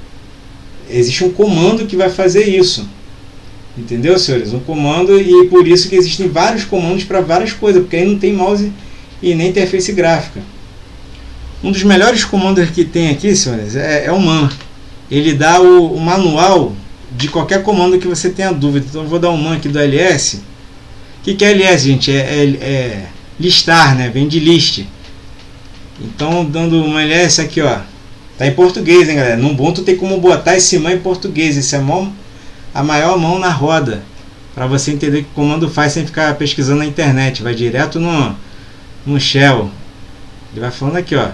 Existe um comando que vai fazer isso. Entendeu, senhores? Um comando, e por isso que existem vários comandos para várias coisas, porque aí não tem mouse e nem interface gráfica. Um dos melhores comandos que tem aqui, senhores, é o man. Ele dá o manual de qualquer comando que você tenha dúvida. Então eu vou dar um man aqui do ls. O que é ls, gente? É listar, né? Vem de list. Então, dando um ls aqui, ó. Tá em português, hein, galera? No Ubuntu tem como botar esse man em português. Esse é a maior mão na roda, para você entender o que o comando faz sem ficar pesquisando na internet. Vai direto no shell. Ele vai falando aqui, ó.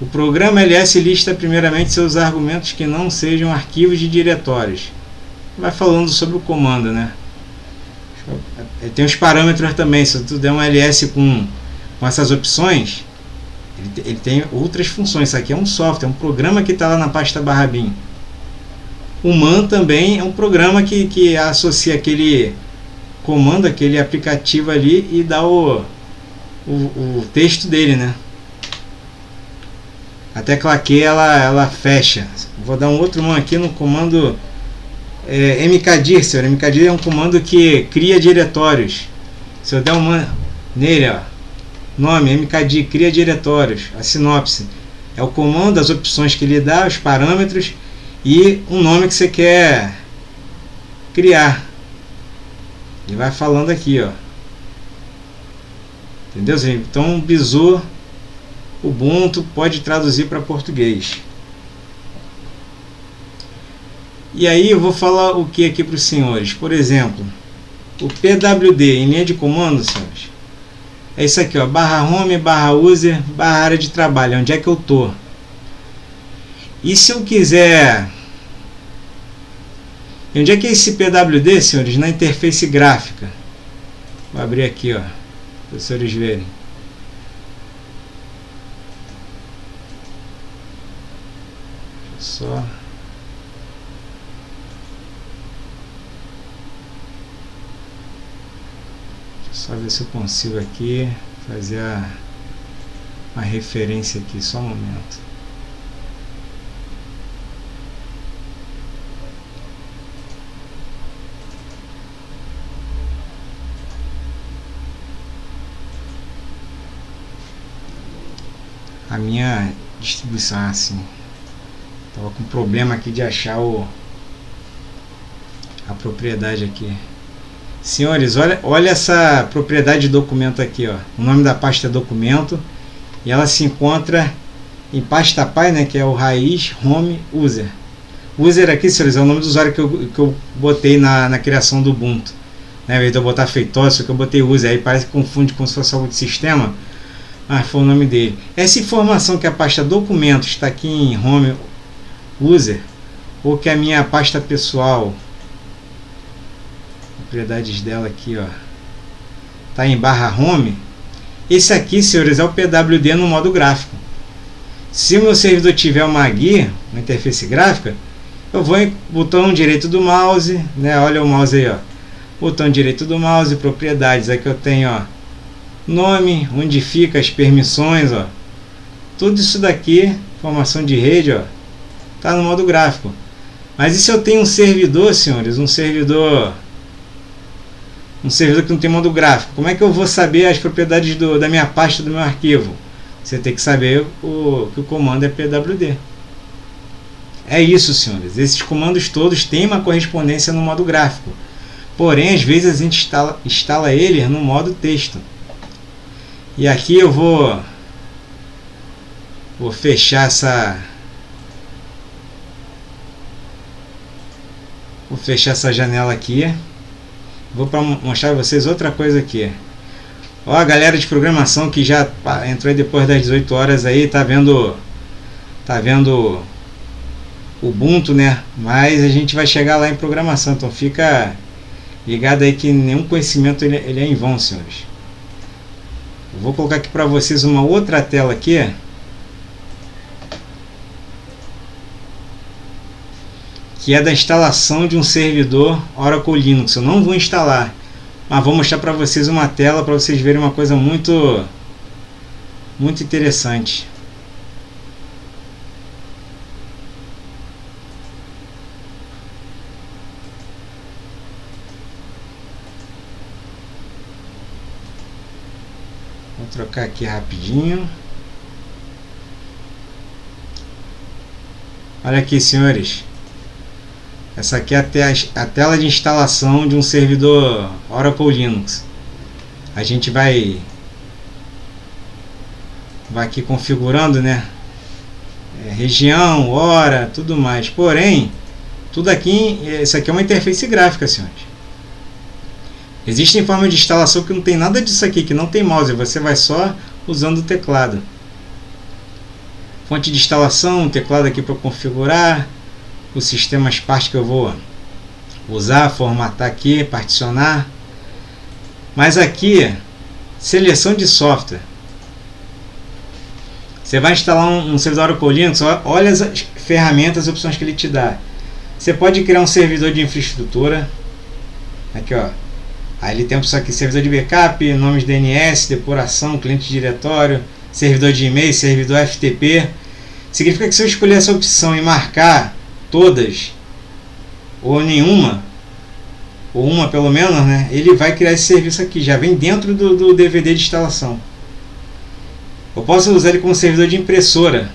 O programa ls lista primeiramente seus argumentos que não sejam arquivos de diretórios. Vai falando sobre o comando, né? Tem os parâmetros também. Se tu der um ls com essas opções, ele tem outras funções. Isso aqui é um software, é um programa que está lá na pasta /bin. O man também é um programa que associa aquele comando, aquele aplicativo ali, e dá o texto dele, né? A tecla Q ela fecha. Vou dar um outro man aqui no comando mkdir. mkdir é um comando que cria diretórios. Se eu der um man nele, ó, nome mkdir, cria diretórios. A sinopse é o comando, as opções que ele dá, os parâmetros e um nome que você quer criar. Ele vai falando aqui, ó. Entendeu? Então, Bizu Ubuntu pode traduzir para português. E aí eu vou falar o que aqui para os senhores. Por exemplo, o PWD em linha de comando, senhores, é isso aqui, ó, /home, /user, /área de trabalho, onde é que eu tô. E se eu quiser... E onde é que é esse PWD, senhores? Na interface gráfica. Vou abrir aqui, ó, para os senhores verem. Só ver se eu consigo aqui fazer uma referência aqui, só um momento. A minha distribuição é assim. Estava com problema aqui de achar a propriedade aqui. Senhores, olha essa propriedade de documento aqui, ó. O nome da pasta é documento e ela se encontra em pasta pai, né, que é o raiz home user. User aqui, senhores, é o nome do usuário que eu botei na criação do Ubuntu. Né, ao invés de eu botar Feitosa, que eu botei user, aí parece que confunde como se fosse algo de sistema, mas foi o nome dele. Essa informação que a pasta documentos está aqui em home user, ou que a minha pasta pessoal, propriedades dela aqui, ó, tá em /home. Esse aqui, senhores, é o PWD no modo gráfico. Se o meu servidor tiver uma guia, uma interface gráfica, eu vou em botão direito do mouse, né? Olha o mouse aí, ó. Botão direito do mouse, propriedades. Aqui eu tenho, ó, nome, onde fica as permissões, ó. Tudo isso daqui, informação de rede, ó, tá no modo gráfico. Mas e se eu tenho um servidor, senhores, um servidor que não tem modo gráfico? Como é que eu vou saber as propriedades da minha pasta, do meu arquivo? Você tem que saber que o comando é pwd. É isso, senhores. Esses comandos todos têm uma correspondência no modo gráfico. Porém, às vezes a gente instala ele no modo texto. E aqui eu vou fechar essa... Vou fechar essa janela aqui. Vou mostrar para vocês outra coisa aqui. Ó, a galera de programação que já entrou aí depois das 18 horas aí, tá vendo o Ubuntu, né? Mas a gente vai chegar lá em programação, então fica ligado aí que nenhum conhecimento ele é em vão, senhores. Eu vou colocar aqui para vocês uma outra tela aqui. Que é da instalação de um servidor Oracle Linux. Eu não vou instalar, mas vou mostrar para vocês uma tela para vocês verem uma coisa muito interessante. Vou trocar aqui rapidinho. Olha aqui, senhores. Essa aqui é a tela de instalação de um servidor Oracle Linux. A gente vai aqui configurando, né? Região, hora, tudo mais. Porém, tudo aqui, isso aqui é uma interface gráfica, senhores. Existem formas de instalação que não tem nada disso aqui, que não tem mouse. Você vai só usando o teclado. Fonte de instalação, teclado aqui para configurar. Os sistemas parte que eu vou usar, formatar aqui, particionar. Mas aqui, seleção de software. Você vai instalar um servidor Oracle Linux, olha as ferramentas, as opções que ele te dá. Você pode criar um servidor de infraestrutura. Aqui, ó. Aí ele tem a opção aqui, servidor de backup, nomes DNS, depuração, cliente de diretório, servidor de e-mail, servidor FTP. Significa que se eu escolher essa opção e marcar todas ou nenhuma, ou uma pelo menos, né, ele vai criar esse serviço aqui, já vem dentro do DVD de instalação. Eu posso usar ele como servidor de impressora,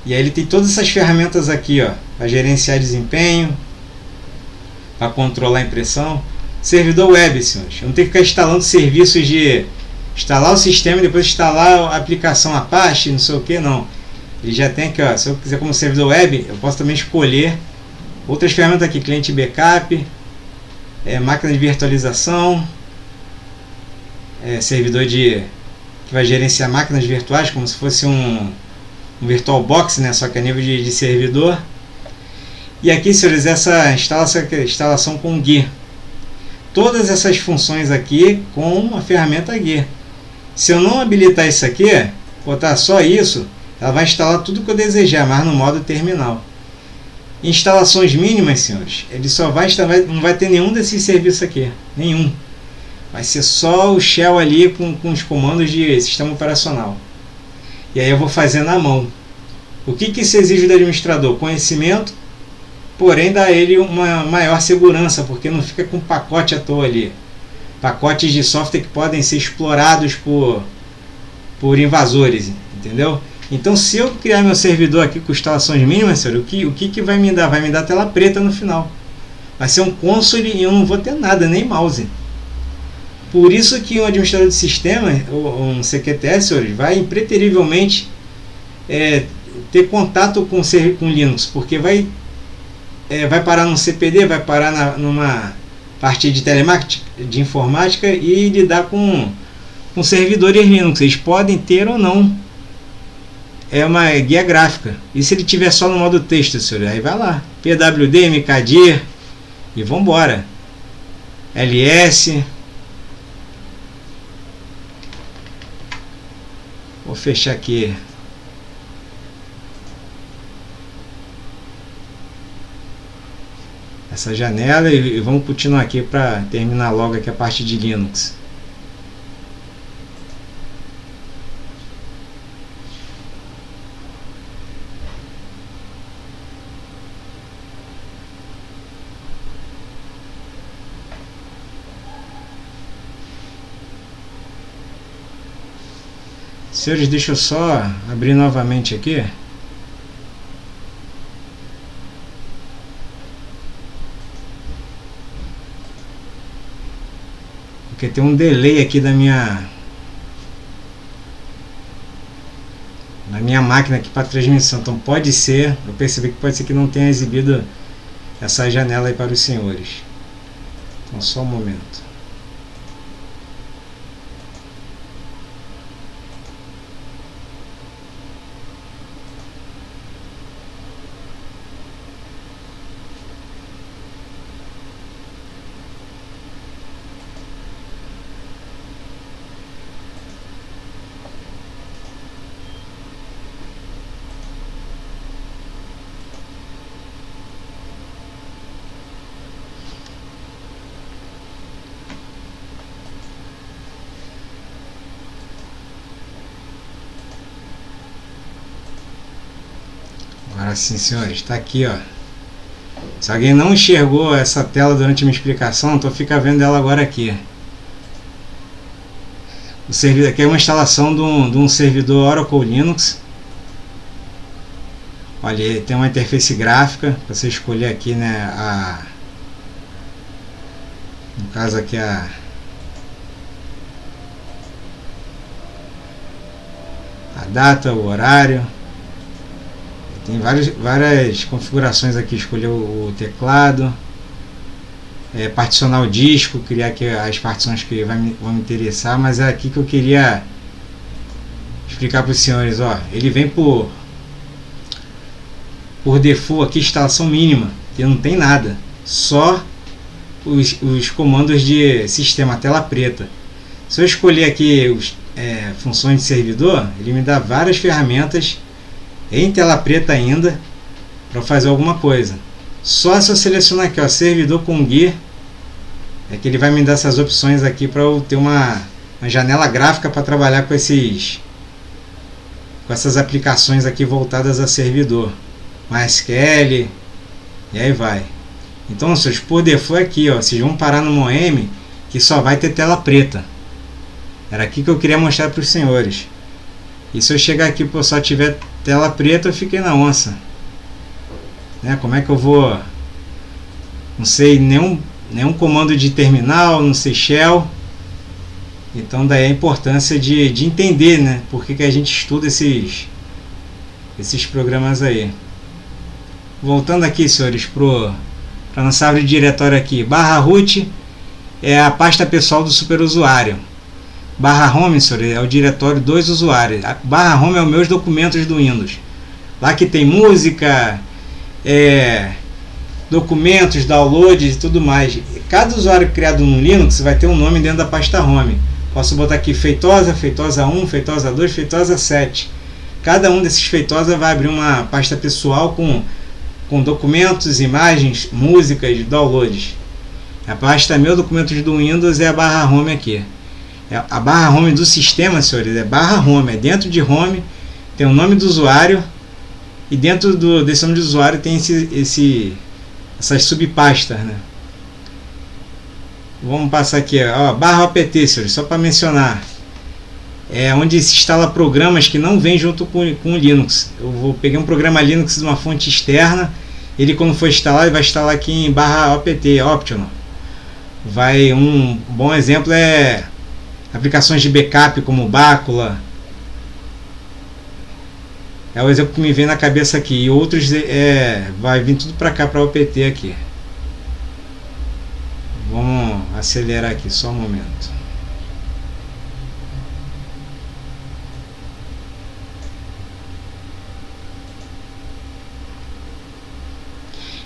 e aí ele tem todas essas ferramentas aqui, ó, para gerenciar desempenho, para controlar a impressão. Servidor web, senhores, eu não tenho que ficar instalando serviços de instalar o sistema e depois instalar a aplicação Apache, não sei o que, não. Ele já tem aqui, ó, se eu quiser como servidor web, eu posso também escolher outras ferramentas aqui, cliente backup, máquina de virtualização, servidor que vai gerenciar máquinas virtuais, como se fosse um VirtualBox, né, só que a nível de servidor. E aqui, senhores, essa instalação com GUI. Todas essas funções aqui com a ferramenta GUI. Se eu não habilitar isso aqui, botar só isso, ela vai instalar tudo que eu desejar, mas no modo terminal. Instalações mínimas, senhores, ele só vai instalar, não vai ter nenhum desses serviços aqui, nenhum. Vai ser só o shell ali com os comandos de sistema operacional. E aí eu vou fazer na mão. O que isso exige do administrador? Conhecimento, porém dá a ele uma maior segurança, porque não fica com pacote à toa ali. Pacotes de software que podem ser explorados por invasores, entendeu? Então, se eu criar meu servidor aqui com instalações mínimas, senhor, o que vai me dar? Vai me dar tela preta no final. Vai ser um console e eu não vou ter nada, nem mouse. Por isso que um administrador de sistema, um CQTS, senhor, vai impreterivelmente ter contato com Linux, porque vai parar no CPD, vai parar numa parte de telemarketing, de informática, e lidar com servidores Linux. Eles podem ter ou não uma guia gráfica. E se ele tiver só no modo texto, senhor, aí vai lá, PWD, MKD, e vamos embora. LS. Vou fechar aqui essa janela e vamos continuar aqui para terminar logo aqui a parte de Linux. Senhores, deixa eu só abrir novamente aqui. Porque tem um delay aqui da minha máquina aqui para transmissão. Então pode ser, eu percebi que pode ser que não tenha exibido essa janela aí para os senhores. Então só um momento. Agora sim, senhores, está aqui, ó. Se alguém não enxergou essa tela durante a minha explicação, então fica vendo ela agora aqui. O servidor aqui é uma instalação de um servidor Oracle Linux. Olha, tem uma interface gráfica para você escolher aqui, né? No caso aqui a data, o horário. Tem várias configurações aqui. Escolher o teclado, particionar o disco, criar aqui as partições que vão me interessar. Mas é aqui que eu queria explicar para os senhores. Ó, ele vem por default aqui, instalação mínima, que não tem nada, só os comandos de sistema, tela preta. Se eu escolher aqui funções de servidor, ele me dá várias ferramentas em tela preta ainda para fazer alguma coisa. Só se eu selecionar aqui, ó, servidor com gear, é que ele vai me dar essas opções aqui para eu ter uma janela gráfica para trabalhar com essas aplicações aqui voltadas a servidor, MySQL, e aí vai. Então, senhores, por default aqui, ó, vocês vão parar no Moem que só vai ter tela preta. Era aqui que eu queria mostrar para os senhores. E se eu chegar aqui e só tiver tela preta, eu fiquei na onça, né? Como é que eu vou? Não sei nenhum comando de terminal, não sei shell. Então daí a importância de entender, né? Por que a gente estuda esses programas aí. Voltando aqui, senhores, para nossa árvore de diretório aqui, /root é a pasta pessoal do superusuário. /home, senhores, é o diretório dos usuários. /home é os meus documentos do Windows. Lá que tem música, documentos, downloads e tudo mais. Cada usuário criado no Linux vai ter um nome dentro da pasta home. Posso botar aqui Feitosa, Feitosa 1, Feitosa 2, Feitosa 7. Cada um desses Feitosa vai abrir uma pasta pessoal com documentos, imagens, músicas, downloads. A pasta meu documentos do Windows é a /home aqui. A /home do sistema, senhores, é /home. É dentro de home, tem o nome do usuário. E dentro desse nome de usuário tem essas subpastas, né? Vamos passar aqui, ó, /opt, senhores, só para mencionar. É onde se instala programas que não vêm junto com o Linux. Eu vou pegar um programa Linux de uma fonte externa. Ele, quando for instalar, ele vai instalar aqui em /opt, optional. Um bom exemplo é aplicações de backup como Bacula. É o exemplo que me vem na cabeça aqui. E outros vai vir tudo para cá, para o opt aqui. Vamos acelerar aqui, só um momento.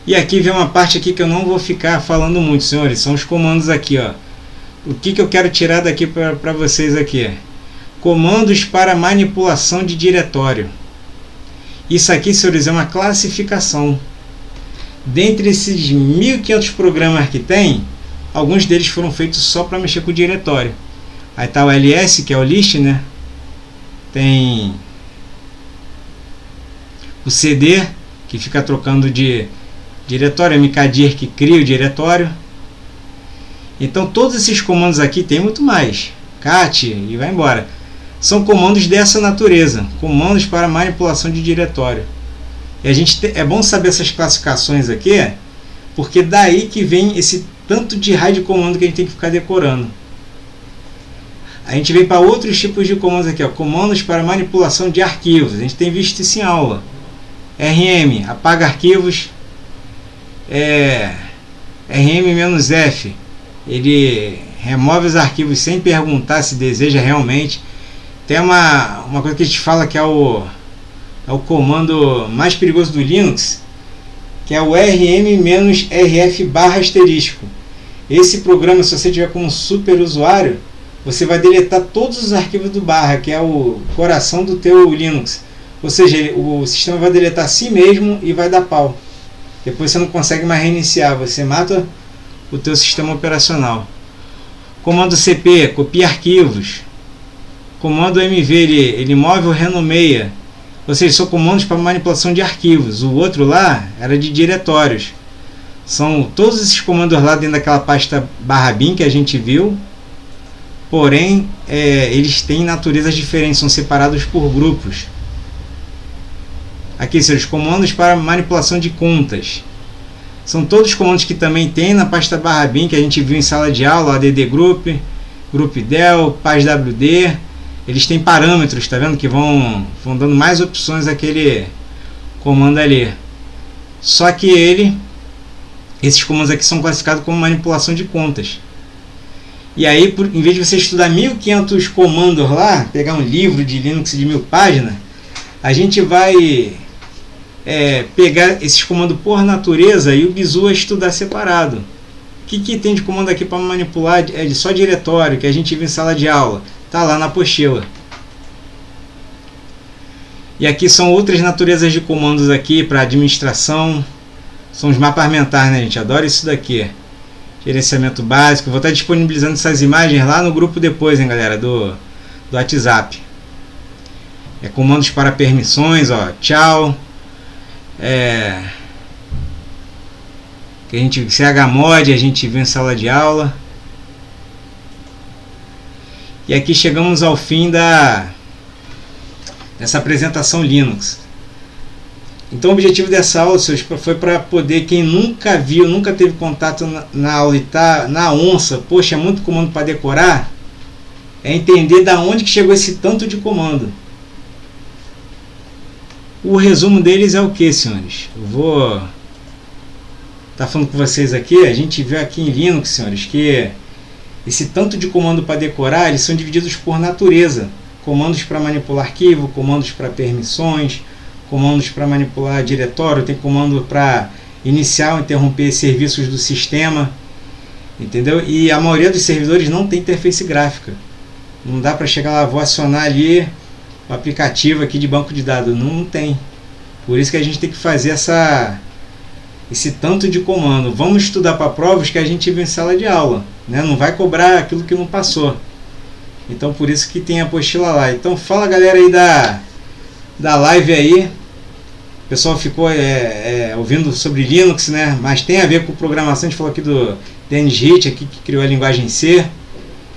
E aqui vem uma parte aqui que eu não vou ficar falando muito, senhores. São os comandos aqui, ó. O que eu quero tirar daqui para vocês aqui? Comandos para manipulação de diretório. Isso aqui, senhores, é uma classificação. Dentre esses 1.500 programas que tem, alguns deles foram feitos só para mexer com o diretório. Aí está o ls, que é o list, né? Tem o cd, que fica trocando de diretório, mkdir, que cria o diretório. Então todos esses comandos aqui tem muito mais, cat e vai embora. são comandos dessa natureza, comandos para manipulação de diretório. E é bom saber essas classificações aqui, porque daí que vem esse tanto de raio de comando que a gente tem que ficar decorando. A gente vem para outros tipos de comandos aqui, ó, comandos para manipulação de arquivos. A gente tem visto isso em aula. RM, apaga arquivos. RM-F, ele remove os arquivos sem perguntar se deseja realmente. Tem uma coisa que a gente fala que é o comando mais perigoso do Linux, que é o rm-rf/. Esse programa, se você tiver como super usuário, você vai deletar todos os arquivos do barra, que é o coração do teu Linux. Ou seja, o sistema vai deletar a si mesmo e vai dar pau. Depois você não consegue mais reiniciar, você mata o teu sistema operacional. Comando CP, copia arquivos. Comando MV, ele move ou renomeia. Ou seja, são comandos para manipulação de arquivos. O outro lá era de diretórios. São todos esses comandos lá dentro daquela pasta /bin que a gente viu. Porém, eles têm naturezas diferentes, são separados por grupos. Aqui são os comandos para manipulação de contas. São todos os comandos que também tem na pasta /bin que a gente viu em sala de aula, add group, groupdel, paswd. Eles têm parâmetros, tá vendo? Que vão dando mais opções àquele comando ali. Só que esses comandos aqui são classificados como manipulação de contas. E aí, em vez de você estudar 1500 comandos lá, pegar um livro de Linux de 1000 páginas, a gente vai pegar esses comandos por natureza e o bizu a estudar separado. O que tem de comando aqui para manipular? É só diretório, que a gente viu em sala de aula. Está lá na apostila. E aqui são outras naturezas de comandos aqui para administração. São os mapas mentais, né, gente? Adoro isso daqui. Gerenciamento básico. Vou estar disponibilizando essas imagens lá no grupo depois, hein, galera, do WhatsApp. Comandos para permissões, ó. Tchau. Que a gente chmod a gente viu em sala de aula. E aqui chegamos ao fim dessa apresentação Linux. Então o objetivo dessa aula foi para poder, quem nunca viu, nunca teve contato na aula e tá na onça, poxa, é muito comando para decorar, entender da onde que chegou esse tanto de comando. O resumo deles é o que, senhores? Eu vou estar falando com vocês aqui. A gente viu aqui em Linux, senhores, que esse tanto de comando para decorar, eles são divididos por natureza. Comandos para manipular arquivo, comandos para permissões, comandos para manipular diretório, tem comando para iniciar ou interromper serviços do sistema, entendeu? E a maioria dos servidores não tem interface gráfica. Não dá para chegar lá, vou acionar ali o aplicativo aqui de banco de dados. Não tem. Por isso que a gente tem que fazer esse tanto de comando. Vamos estudar para provas que a gente viu em sala de aula, né? Não vai cobrar aquilo que não passou. Então por isso que tem a apostila lá. Então fala, galera, aí da live aí. O pessoal ficou ouvindo sobre Linux, né? Mas tem a ver com programação. A gente falou aqui do Dennis Ritchie, aqui, que criou a linguagem C,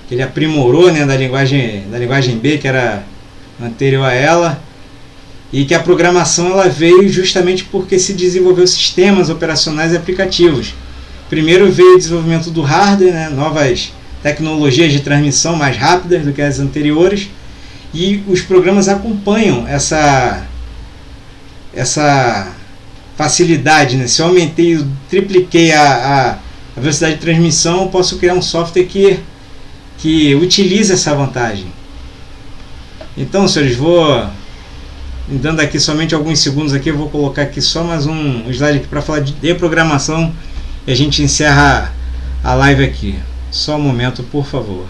que ele aprimorou, né, da linguagem B, que era anterior a ela, e que a programação ela veio justamente porque se desenvolveu sistemas operacionais e aplicativos. Primeiro veio o desenvolvimento do hardware, né, novas tecnologias de transmissão mais rápidas do que as anteriores, e os programas acompanham essa facilidade, né? Se eu aumentei, tripliquei a velocidade de transmissão, eu posso criar um software que utilize essa vantagem. Então, senhores, vou dando aqui somente alguns segundos aqui, eu vou colocar aqui só mais um slide aqui para falar de programação e a gente encerra a live aqui. Só um momento, por favor.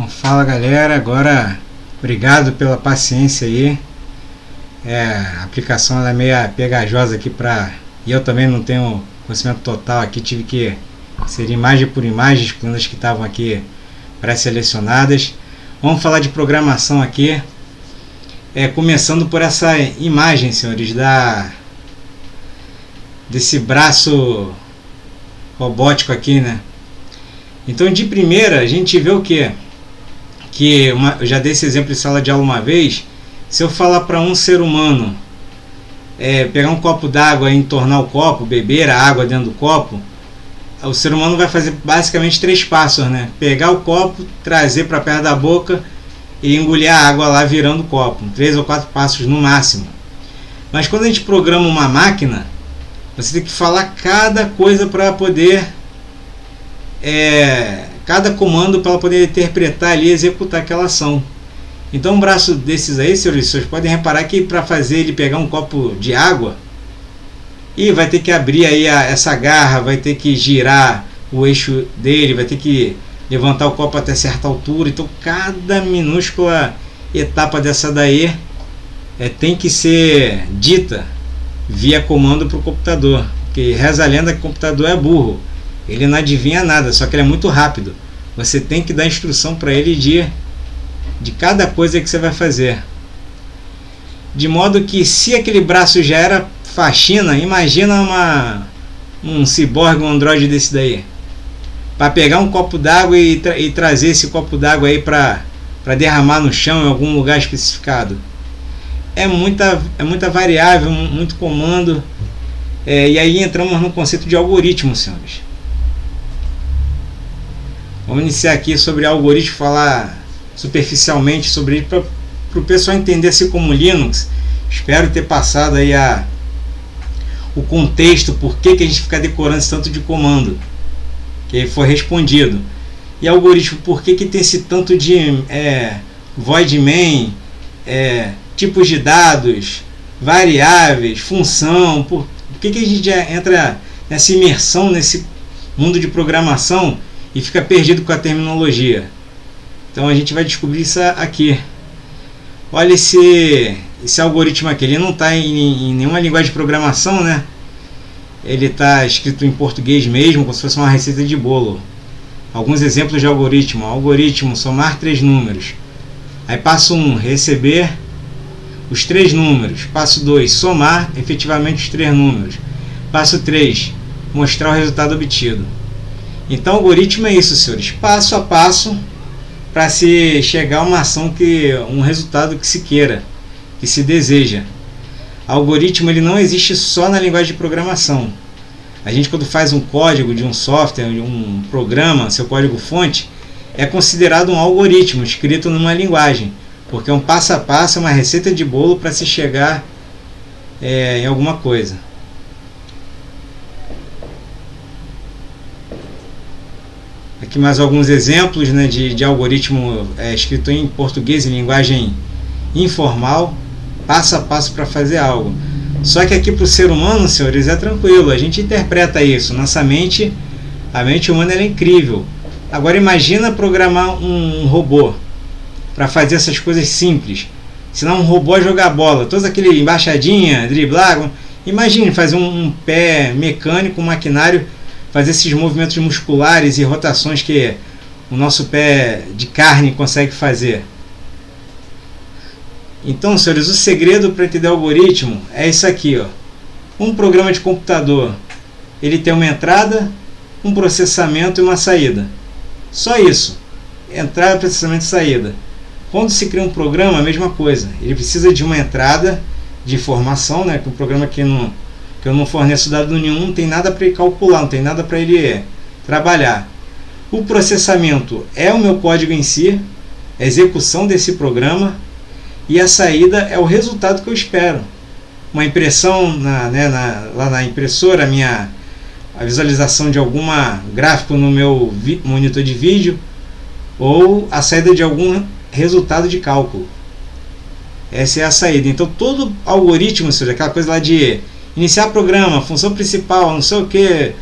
Então, fala galera, agora obrigado pela paciência aí. A aplicação ela é meio pegajosa aqui e eu também não tenho conhecimento total aqui, tive que ser imagem por imagem, excluindo as que estavam aqui pré-selecionadas. Vamos falar de programação aqui, começando por essa imagem, senhores, desse braço robótico aqui, né? Então, de primeira, a gente vê o quê? Eu já dei esse exemplo em sala de aula uma vez. Se eu falar para um ser humano pegar um copo d'água e entornar o copo, beber a água dentro do copo, o ser humano vai fazer basicamente 3 passos, né? Pegar o copo, trazer para perto da boca e engolir a água lá virando o copo. 3 ou 4 passos no máximo. Mas quando a gente programa uma máquina, você tem que falar cada coisa para poder... cada comando para ela poder interpretar ali e executar aquela ação. Então um braço desses aí, senhores, vocês podem reparar que para fazer ele pegar um copo de água, e vai ter que abrir aí essa garra, vai ter que girar o eixo dele, vai ter que levantar o copo até certa altura. Então cada minúscula etapa dessa daí tem que ser dita via comando para o computador, porque reza a lenda que o computador é burro, ele não adivinha nada, só que ele é muito rápido. Você tem que dar instrução para ele de cada coisa que você vai fazer, de modo que se aquele braço já era faxina, imagina um ciborgue, um androide desse daí, para pegar um copo d'água e trazer esse copo d'água aí para derramar no chão em algum lugar especificado. É muita variável, muito comando, e aí entramos no conceito de algoritmo, senhores. Vamos iniciar aqui sobre algoritmo, falar superficialmente sobre ele para o pessoal entender assim como Linux. Espero ter passado aí o contexto, por que a gente fica decorando esse tanto de comando, que foi respondido. E algoritmo, por que tem esse tanto de void main, tipos de dados, variáveis, função, por que a gente entra nessa imersão nesse mundo de programação e fica perdido com a terminologia. Então a gente vai descobrir isso aqui. Olha esse algoritmo aqui, ele não está em nenhuma linguagem de programação, né? Ele está escrito em português mesmo, como se fosse uma receita de bolo. Alguns exemplos de algoritmo. Algoritmo, somar 3 números. Aí passo 1, receber os 3 números. Passo 2, somar efetivamente os 3 números. Passo 3, mostrar o resultado obtido. Então, algoritmo é isso, senhores, passo a passo para se chegar a uma ação, um resultado que se queira, que se deseja. Algoritmo ele não existe só na linguagem de programação. A gente, quando faz um código de um software, de um programa, seu código fonte, é considerado um algoritmo escrito numa linguagem, porque é um passo a passo, uma receita de bolo para se chegar em alguma coisa. Aqui mais alguns exemplos, né, de algoritmo escrito em português, em linguagem informal, passo a passo para fazer algo. Só que aqui para o ser humano, senhores, é tranquilo, a gente interpreta isso. Nossa mente, a mente humana é incrível. Agora imagina programar um robô para fazer essas coisas simples. Ensinar um robô a jogar bola, todas aquele embaixadinha, driblar. Imagine fazer um pé mecânico, um maquinário, fazer esses movimentos musculares e rotações que o nosso pé de carne consegue fazer. Então, senhores, o segredo para entender algoritmo é isso aqui, ó. Um programa de computador, ele tem uma entrada, um processamento e uma saída. Só isso. Entrada, processamento e saída. Quando se cria um programa, a mesma coisa. Ele precisa de uma entrada de informação, né? Que um programa que eu não forneço dado nenhum, não tem nada para ele calcular, não tem nada para ele trabalhar. O processamento é o meu código em si, a execução desse programa, e a saída é o resultado que eu espero. Uma impressão lá na impressora, a visualização de algum gráfico no meu monitor de vídeo, ou a saída de algum resultado de cálculo. Essa é a saída. Então todo algoritmo, ou seja, aquela coisa lá de iniciar programa, função principal, não sei o que,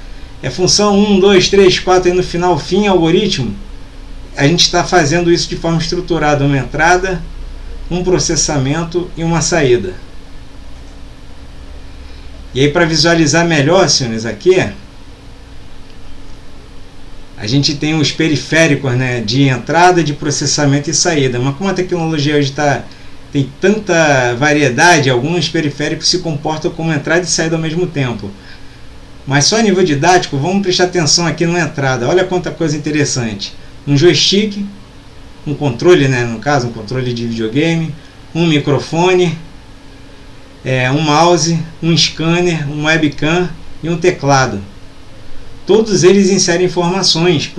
função 1, 2, 3, 4, aí no final, fim, algoritmo, a gente está fazendo isso de forma estruturada, uma entrada, um processamento e uma saída. E aí, para visualizar melhor, senhores, aqui a gente tem os periféricos, né, de entrada, de processamento e saída. Mas como a tecnologia hoje tem tanta variedade, alguns periféricos se comportam como entrada e saída ao mesmo tempo. Mas só a nível didático, vamos prestar atenção aqui na entrada. Olha quanta coisa interessante. Um joystick, um controle, né, no caso, um controle de videogame, um microfone, um mouse, um scanner, um webcam e um teclado. Todos eles inserem informações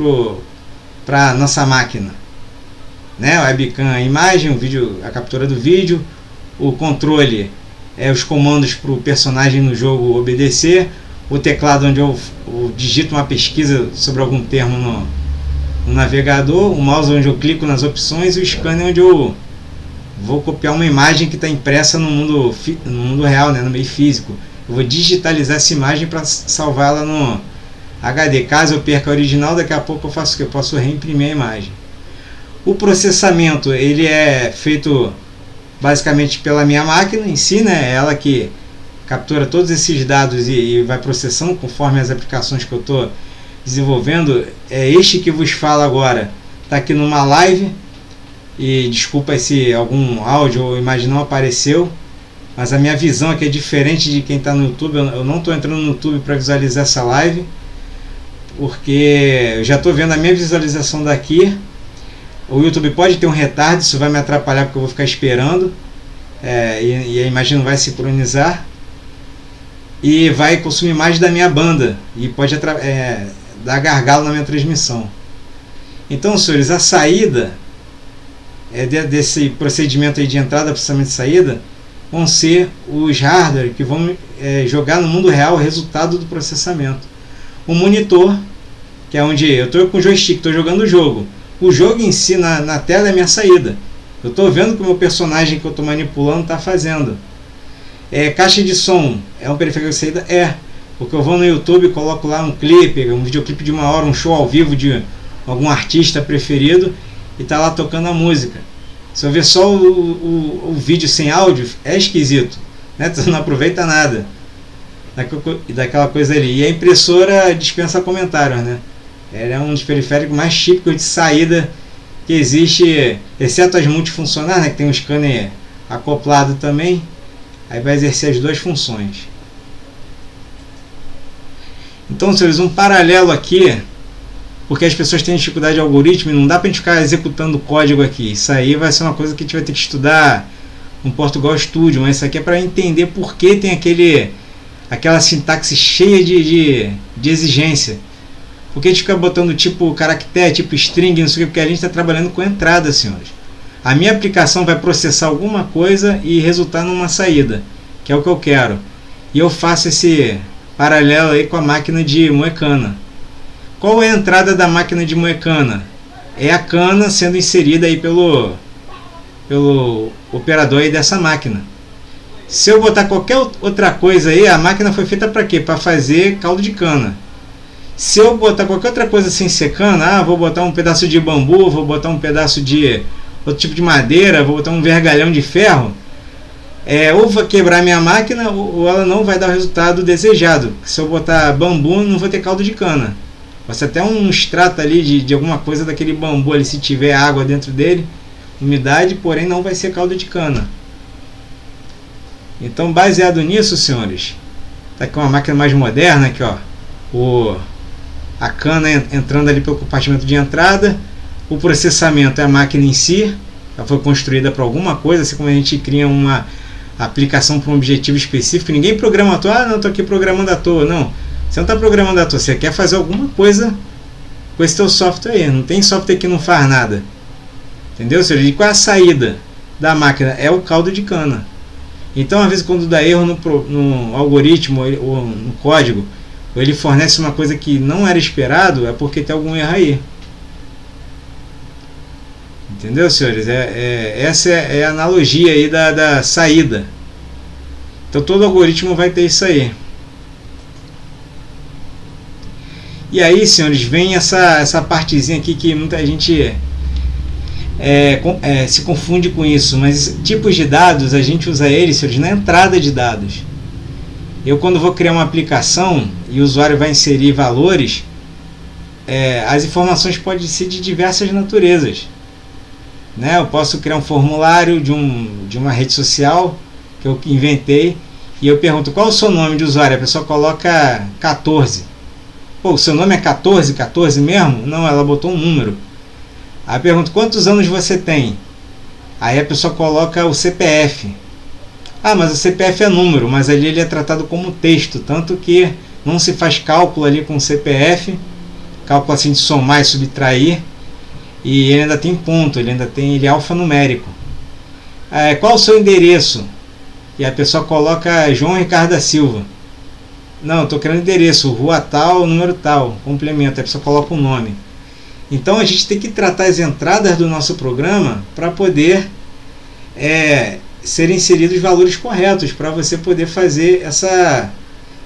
para a nossa máquina, né? O webcam, a imagem, o vídeo, a captura do vídeo, o controle, os comandos para o personagem no jogo obedecer, o teclado onde eu digito uma pesquisa sobre algum termo no navegador, o mouse onde eu clico nas opções e o scanner onde eu vou copiar uma imagem que está impressa no mundo real, né? No meio físico. Eu vou digitalizar essa imagem para salvá-la no HD. Caso eu perca a original, daqui a pouco eu faço o que? Eu posso reimprimir a imagem. O processamento, ele é feito basicamente pela minha máquina em si, né? Ela que captura todos esses dados e vai processando conforme as aplicações que eu estou desenvolvendo. Este que vos fala agora está aqui numa live, e desculpa se algum áudio ou imagem não apareceu, mas a minha visão aqui é diferente de quem está no YouTube. Eu não estou entrando no YouTube para visualizar essa live, porque eu já estou vendo a minha visualização daqui. O YouTube pode ter um retardo, isso vai me atrapalhar porque eu vou ficar esperando, e a imagem não vai sincronizar e vai consumir mais da minha banda e pode dar gargalo na minha transmissão. Então, senhores, a saída desse procedimento aí de entrada, processamento e saída vão ser os hardware que vão jogar no mundo real o resultado do processamento. O monitor, que é onde eu estou com o joystick, estou jogando o jogo. O jogo em si na tela é a minha saída. Eu estou vendo o que o meu personagem que eu estou manipulando está fazendo. Caixa de som é um periférico de saída? Porque eu vou no YouTube e coloco lá um clipe, um videoclipe de 1 hora, um show ao vivo de algum artista preferido e está lá tocando a música. Se eu ver só o vídeo sem áudio, é esquisito, né? Você não aproveita nada daquela coisa ali. E a impressora dispensa comentários, né? Ela é um dos periféricos mais típicos de saída que existe, exceto as multifuncionais, né, que tem um scanner acoplado também. Aí vai exercer as duas funções. Então, senhores, um paralelo aqui, porque as pessoas têm dificuldade de algoritmo e não dá para a gente ficar executando código aqui. Isso aí vai ser uma coisa que a gente vai ter que estudar no Portugal Studio, mas isso aqui é para entender por que tem aquela sintaxe cheia de exigência. Porque a gente fica botando tipo caractere, tipo string, não sei o que, porque a gente está trabalhando com entrada, senhores. A minha aplicação vai processar alguma coisa e resultar numa saída, que é o que eu quero. E eu faço esse paralelo aí com a máquina de Moecana. Qual é a entrada da máquina de Moecana? É a cana sendo inserida aí pelo operador aí dessa máquina. Se eu botar qualquer outra coisa aí, a máquina foi feita para quê? Para fazer caldo de cana. Se eu botar qualquer outra coisa sem ser cana, vou botar um pedaço de bambu, vou botar um pedaço de outro tipo de madeira, vou botar um vergalhão de ferro, ou vai quebrar minha máquina ou ela não vai dar o resultado desejado. Se eu botar bambu, não vou ter caldo de cana. Vai ser até um extrato ali de alguma coisa daquele bambu ali, se tiver água dentro dele, umidade, porém não vai ser caldo de cana. Então, baseado nisso, senhores, tá aqui uma máquina mais moderna aqui, ó. A cana entrando ali pelo compartimento de entrada. O processamento é a máquina em si, ela foi construída para alguma coisa, assim como a gente cria uma aplicação para um objetivo específico. Ninguém programa à toa, não, estou aqui programando à toa. Não, você não está programando à toa, você quer fazer alguma coisa com esse teu software aí. Não tem software que não faz nada, entendeu? E qual é a saída da máquina? É o caldo de cana. Então, às vezes, quando dá erro no algoritmo ou no código, ou ele fornece uma coisa que não era esperado, é porque tem algum erro aí. Entendeu, senhores? Essa é a analogia aí da saída. Então todo algoritmo vai ter isso aí. E aí, senhores, vem essa partezinha aqui que muita gente se confunde com isso, mas tipos de dados, a gente usa eles, senhores, na entrada de dados. Eu, quando vou criar uma aplicação e o usuário vai inserir valores, as informações podem ser de diversas naturezas, né? Eu posso criar um formulário de uma rede social que eu inventei e eu pergunto qual é o seu nome de usuário, a pessoa coloca 14. Pô, o seu nome é 14 mesmo? Não, ela botou um número. Aí eu pergunto quantos anos você tem, aí a pessoa coloca o CPF. Ah, mas o CPF é número, mas ali ele é tratado como texto, tanto que não se faz cálculo ali com o CPF, cálculo assim de somar e subtrair, e ele ainda tem ponto, ele é alfanumérico. Qual o seu endereço? E a pessoa coloca João Ricardo da Silva. Não, estou querendo endereço, rua tal, número tal, complemento, a pessoa coloca o nome. Então a gente tem que tratar as entradas do nosso programa para poder serem inseridos valores corretos, para você poder fazer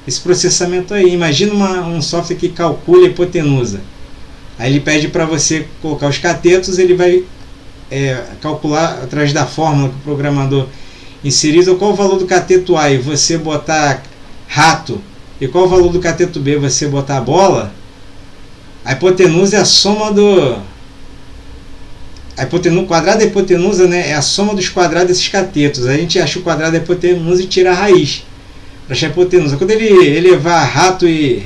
esse processamento aí. Imagina um software que calcula a hipotenusa. Aí ele pede para você colocar os catetos, ele vai calcular através da fórmula que o programador inseriu. Qual o valor do cateto A e você botar rato, e qual o valor do cateto B você botar bola. A hipotenusa é a soma o quadrado da hipotenusa, né, é a soma dos quadrados desses catetos. A gente acha o quadrado da hipotenusa e tira a raiz para achar a hipotenusa. Quando ele elevar rato e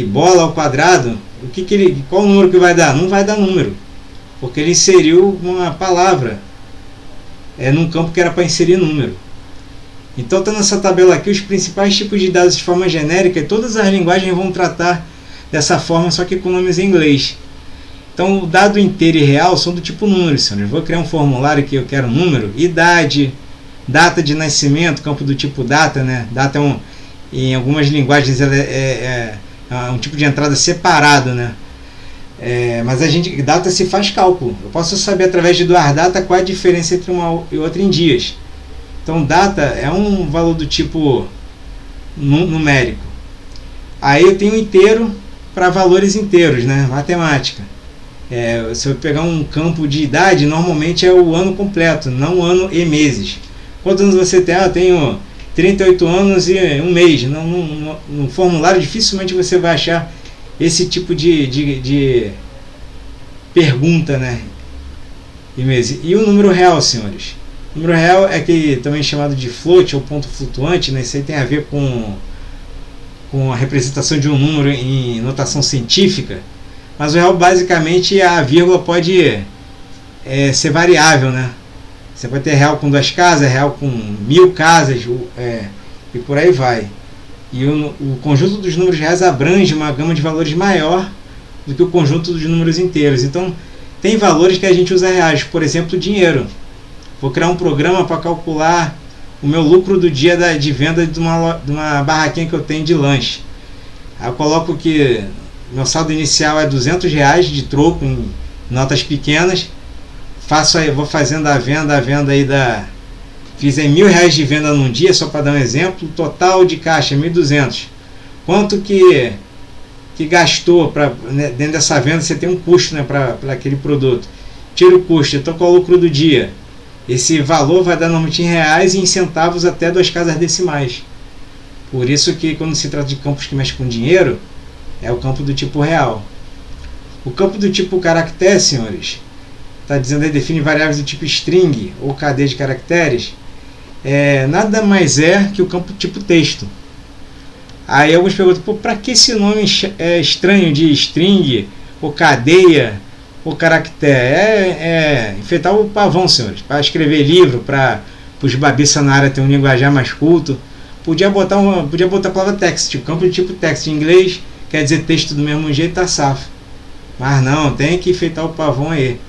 bola ao quadrado, qual o número que vai dar? Não vai dar número, porque ele inseriu uma palavra num campo que era para inserir número. Então está nessa tabela aqui os principais tipos de dados de forma genérica, e todas as linguagens vão tratar dessa forma, só que com nomes em inglês. Então o dado inteiro e real são do tipo número. Eu vou criar um formulário que eu quero número, idade, data de nascimento, campo do tipo data, né? Data em algumas linguagens é um tipo de entrada separado, né? Mas data se faz cálculo. Eu posso saber através de doar data qual é a diferença entre uma e outra em dias. Então data é um valor do tipo numérico. Aí eu tenho inteiro para valores inteiros, né? Matemática. Se eu pegar um campo de idade, normalmente é o ano completo, não ano e meses. Quantos anos você tem? Eu tenho 38 anos e um mês. No formulário dificilmente você vai achar esse tipo de pergunta, né? E o número real, senhores? O número real é que também é chamado de float ou ponto flutuante, né? Isso aí tem a ver com a representação de um número em notação científica. Mas o real, basicamente, a vírgula pode ser variável, né? Você pode ter real com 2 casas, real com 1000 casas, e por aí vai. E o conjunto dos números reais abrange uma gama de valores maior do que o conjunto dos números inteiros. Então, tem valores que a gente usa reais, por exemplo, dinheiro. Vou criar um programa para calcular o meu lucro do dia de venda de uma barraquinha que eu tenho de lanche. Aí eu coloco que meu saldo inicial é R$200 de troco em notas pequenas. Vou fazendo a venda aí fiz aí R$1.000 de venda num dia, só para dar um exemplo. Total de caixa R$1.200. Quanto que gastou dentro dessa venda? Você tem um custo, né, para aquele produto. Tira o custo, então qual é o lucro do dia? Esse valor vai dar normalmente em reais e em centavos até 2 casas decimais. Por isso que quando se trata de campos que mexem com dinheiro, é o campo do tipo real. O campo do tipo caractere, senhores, está dizendo aí, define variáveis do tipo string ou cadeia de caracteres. Nada mais é que o campo tipo texto. Aí alguns perguntam, para que esse nome estranho de string ou cadeia ou caractere? Enfeitar o pavão, senhores, para escrever livro, para os babiças na área ter um linguajar mais culto. Podia botar a palavra text, o campo de tipo text em inglês quer dizer texto do mesmo jeito, tá safo. Mas não, tem que enfeitar o pavão aí.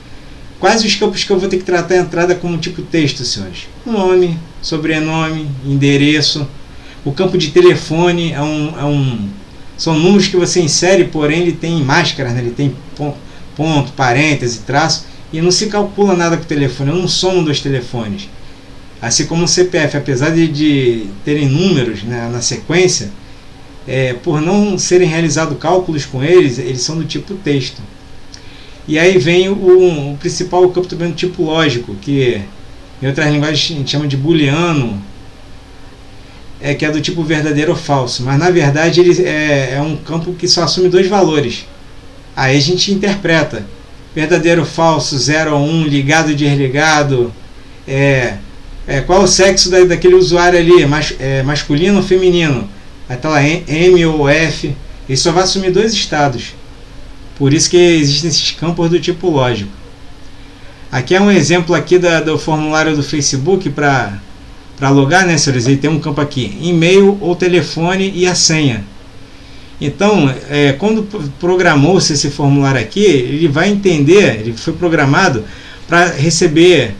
Quais os campos que eu vou ter que tratar a entrada como tipo texto, senhores? Nome, sobrenome, endereço. O campo de telefone são números que você insere, porém ele tem máscaras, né? Ele tem ponto, parêntese, traço, e não se calcula nada com o telefone, eu não somo 2 telefones. Assim como o CPF, apesar de terem números, né, na sequência, por não serem realizados cálculos com eles são do tipo texto. E aí vem o principal campo também do tipo lógico, que em outras linguagens a gente chama de booleano, que é do tipo verdadeiro ou falso, mas na verdade ele é um campo que só assume dois valores. Aí a gente interpreta verdadeiro ou falso, 0 ou 1, ligado ou desligado, qual o sexo daquele usuário ali, masculino ou feminino, aí tá lá M ou F, ele só vai assumir dois estados. Por isso que existem esses campos do tipo lógico. Aqui é um exemplo aqui do formulário do Facebook para logar, né, senhores? Ele tem um campo aqui, e-mail ou telefone e a senha. Então, quando programou-se esse formulário aqui, ele vai entender, ele foi programado para receber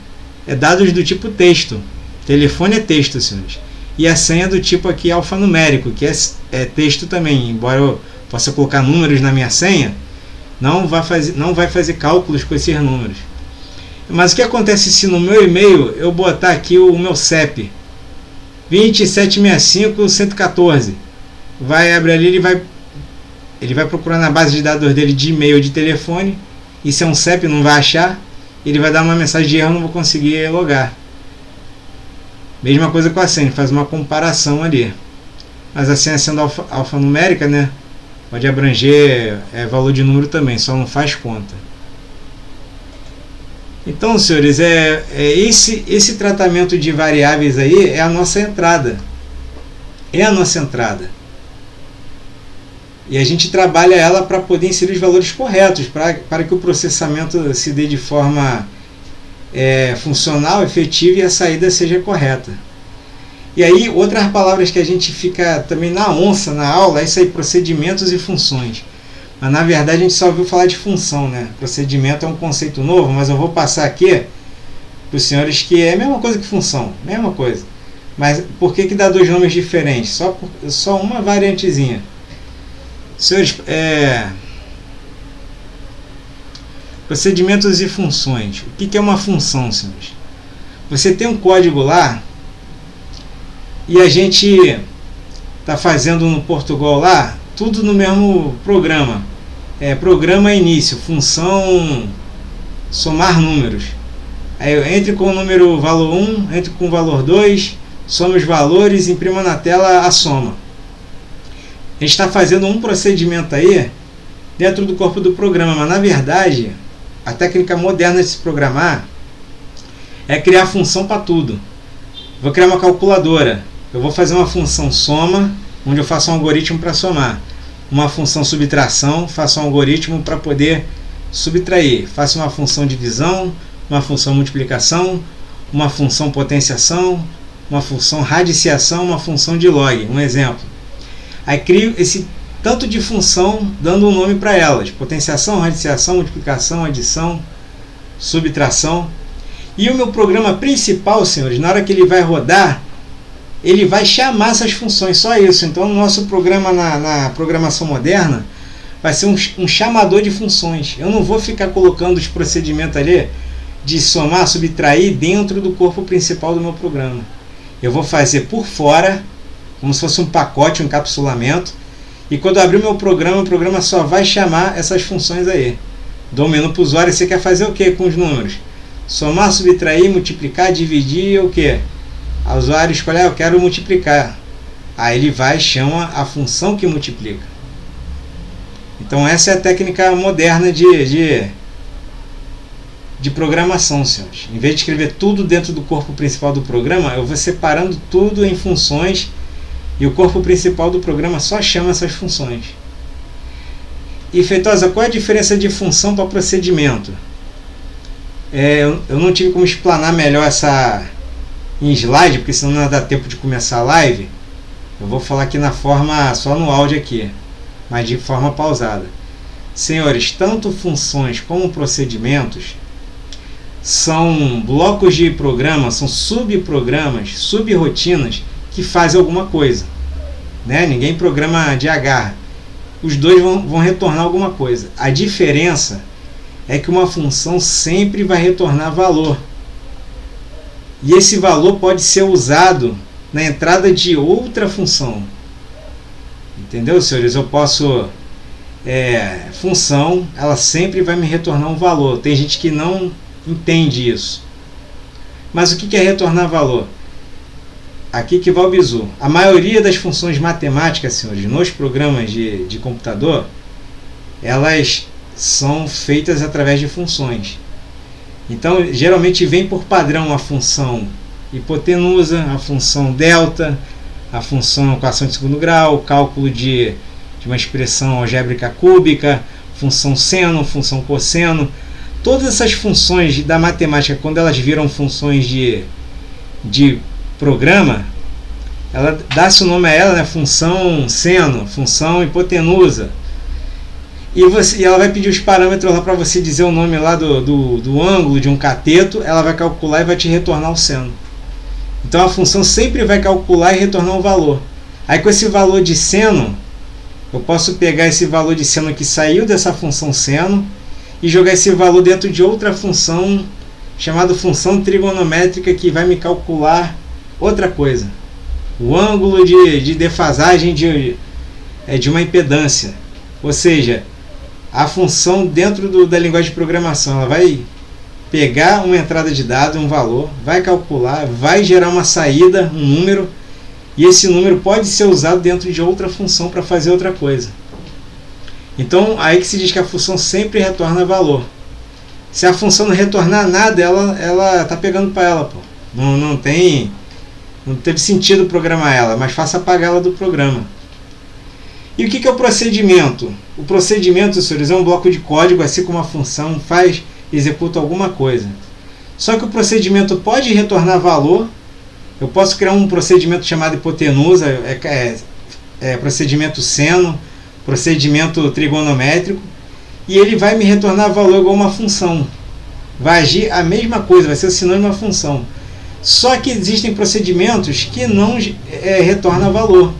dados do tipo texto. Telefone é texto, senhores. E a senha do tipo aqui alfanumérico, que é texto também. Embora eu possa colocar números na minha senha, não vai fazer cálculos com esses números. Mas o que acontece se no meu e-mail eu botar aqui o meu CEP 2765114? Vai abrir ali, ele vai procurar na base de dados dele de e-mail ou de telefone, e se é um CEP não vai achar, ele vai dar uma mensagem de erro, não vou conseguir logar. Mesma coisa com a senha, faz uma comparação ali. Mas a senha sendo alfanumérica, né, pode abranger valor de número também, só não faz conta. Então, senhores, esse tratamento de variáveis aí é a nossa entrada. É a nossa entrada. E a gente trabalha ela para poder inserir os valores corretos, para que o processamento se dê de forma funcional, efetiva, e a saída seja correta. E aí, outras palavras que a gente fica também na onça na aula, é isso aí, procedimentos e funções. Mas na verdade a gente só ouviu falar de função, né? Procedimento é um conceito novo, mas eu vou passar aqui para os senhores que é a mesma coisa que função, mesma coisa. Mas por que dá dois nomes diferentes? Só uma variantezinha. Senhores, procedimentos e funções. O que é uma função, senhores? Você tem um código lá e a gente está fazendo no Portugal lá tudo no mesmo programa. Programa início, função somar números. Aí eu entre com o número valor 1, entre com o valor 2, soma os valores e imprima na tela a soma. A gente está fazendo um procedimento aí dentro do corpo do programa, mas na verdade a técnica moderna de se programar é criar função para tudo. Vou criar uma calculadora, eu vou fazer uma função soma, onde eu faço um algoritmo para somar. Uma função subtração, faço um algoritmo para poder subtrair. Faço uma função divisão, uma função multiplicação, uma função potenciação, uma função radiciação, uma função de log. Um exemplo. Aí crio esse tanto de função dando um nome para elas. Potenciação, radiciação, multiplicação, adição, subtração. E o meu programa principal, senhores, na hora que ele vai rodar, ele vai chamar essas funções, só isso. Então o nosso programa na programação moderna vai ser um chamador de funções. Eu não vou ficar colocando os procedimentos ali de somar, subtrair dentro do corpo principal do meu programa. Eu vou fazer por fora, como se fosse um pacote, um encapsulamento, e quando eu abrir o programa só vai chamar essas funções aí. Dou um menu para o usuário. Você quer fazer o que com os números? Somar, subtrair, multiplicar, dividir, o que? O usuário escolhe, eu quero multiplicar. Aí ele vai e chama a função que multiplica. Então essa é a técnica moderna de programação, senhores. Em vez de escrever tudo dentro do corpo principal do programa, eu vou separando tudo em funções e o corpo principal do programa só chama essas funções. E Feitosa, qual é a diferença de função para procedimento? Eu não tive como explanar melhor essa em slide, porque senão não dá tempo de começar a live. Eu vou falar aqui na forma, só no áudio aqui, mas de forma pausada. Senhores, tanto funções como procedimentos são blocos de programa, são subprogramas, subrotinas que fazem alguma coisa, né? Ninguém programa de agarra. Os dois vão retornar alguma coisa. A diferença é que uma função sempre vai retornar valor. E esse valor pode ser usado na entrada de outra função. Entendeu, senhores? Eu posso... função, ela sempre vai me retornar um valor. Tem gente que não entende isso. Mas o que é retornar valor? Aqui que vai o bizu. A maioria das funções matemáticas, senhores, nos programas de computador, elas são feitas através de funções. Então, geralmente vem por padrão a função hipotenusa, a função delta, a função equação de segundo grau, cálculo de uma expressão algébrica cúbica, função seno, função cosseno. Todas essas funções da matemática, quando elas viram funções de programa, ela dá-se o nome a ela, né? Função seno, função hipotenusa. E ela vai pedir os parâmetros lá para você dizer o nome lá do ângulo de um cateto. Ela vai calcular e vai te retornar o seno. Então a função sempre vai calcular e retornar um valor. Aí com esse valor de seno, eu posso pegar esse valor de seno que saiu dessa função seno e jogar esse valor dentro de outra função chamada função trigonométrica, que vai me calcular outra coisa. O ângulo de defasagem de uma impedância. Ou seja, a função dentro da linguagem de programação, ela vai pegar uma entrada de dado, um valor, vai calcular, vai gerar uma saída, um número, e esse número pode ser usado dentro de outra função para fazer outra coisa. Então, aí que se diz que a função sempre retorna valor. Se a função não retornar nada, ela está pegando para ela. Pô. Não teve sentido programar ela, mas faça apagá-la do programa. E o que é o procedimento? O procedimento, senhores, é um bloco de código, assim como a função executa alguma coisa. Só que o procedimento pode retornar valor. Eu posso criar um procedimento chamado hipotenusa, procedimento seno, procedimento trigonométrico, e ele vai me retornar valor igual uma função. Vai agir a mesma coisa, vai ser o sinônimo da função. Só que existem procedimentos que não retornam valor.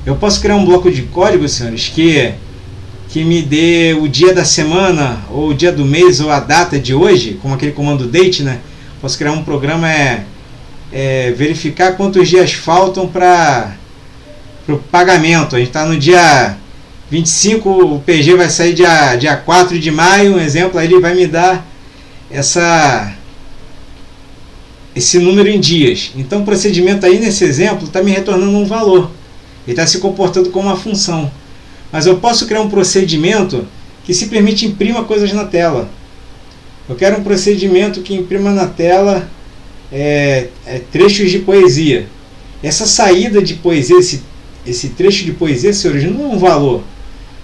Eu posso criar um bloco de código, senhores, que me dê o dia da semana, ou o dia do mês, ou a data de hoje, como aquele comando date, né? Posso criar um programa, verificar quantos dias faltam para o pagamento. A gente está no dia 25, o PG vai sair dia 4 de maio, um exemplo, aí ele vai me dar esse número em dias. Então o procedimento aí nesse exemplo está me retornando um valor. Ele está se comportando como uma função. Mas eu posso criar um procedimento que simplesmente imprima coisas na tela. Eu quero um procedimento que imprima na tela trechos de poesia. Essa saída de poesia, esse trecho de poesia, senhores, não é um valor.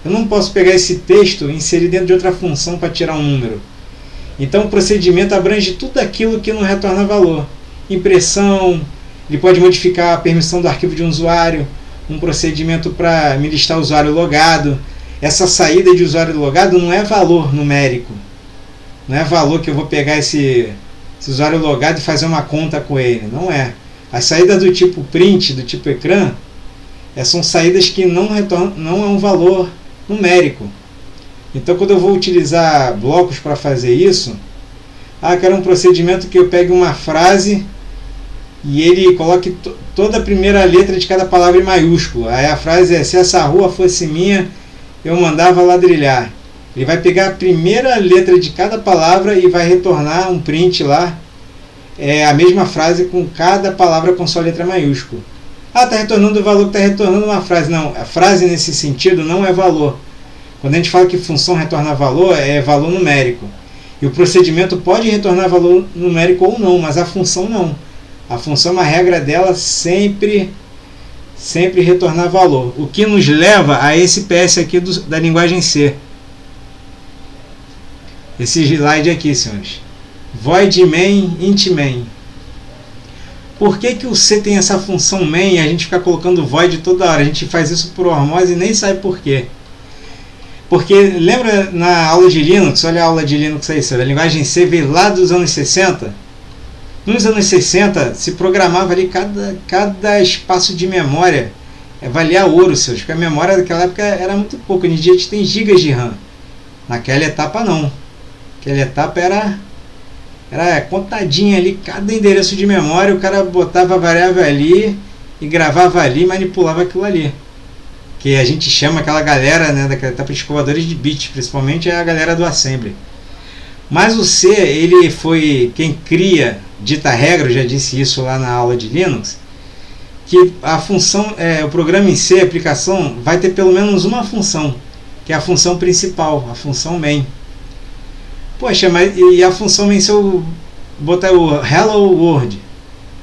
Eu não posso pegar esse texto e inserir dentro de outra função para tirar um número. Então o procedimento abrange tudo aquilo que não retorna valor. Impressão, ele pode modificar a permissão do arquivo de um usuário, um procedimento para me listar o usuário logado. Essa saída de usuário logado não é valor numérico. Não é valor que eu vou pegar esse usuário logado e fazer uma conta com ele. Não é. As saídas do tipo print, do tipo ecrã, são saídas que não é um valor numérico. Então quando eu vou utilizar blocos para fazer isso, quero um procedimento que eu pegue uma frase e ele coloque toda a primeira letra de cada palavra em maiúsculo. Aí a frase é: se essa rua fosse minha, eu mandava ladrilhar. Ele vai pegar a primeira letra de cada palavra e vai retornar um print lá, a mesma frase com cada palavra com sua letra maiúscula. Está retornando o valor que está retornando uma frase. Não, a frase nesse sentido não é valor. Quando a gente fala que função retorna valor, é valor numérico. E o procedimento pode retornar valor numérico ou não, mas a função não. A função, uma regra dela, sempre retornar valor. O que nos leva a esse PS aqui da linguagem C. Esse slide aqui, senhores. Void main, int main. Por que o C tem essa função main e a gente fica colocando void toda hora? A gente faz isso por osmose e nem sabe por quê. Porque lembra na aula de Linux, olha a aula de Linux aí, a linguagem C veio lá dos anos 60. Nos anos 60 se programava ali cada espaço de memória valia ouro, seus, porque a memória daquela época era muito pouco. Hoje em dia a gente tem gigas de RAM. Naquela etapa não. Aquela etapa era contadinha ali, cada endereço de memória, o cara botava a variável ali e gravava ali e manipulava aquilo ali. que a gente chama aquela galera, né, daquela etapa de escovadores de bits, principalmente a galera do Assembly. Mas o C, ele foi quem cria dita regra, eu já disse isso lá na aula de Linux, que a função, o programa em C, a aplicação, vai ter pelo menos uma função, que é a função principal, a função main. Poxa, mas e a função main, se eu botar o hello world,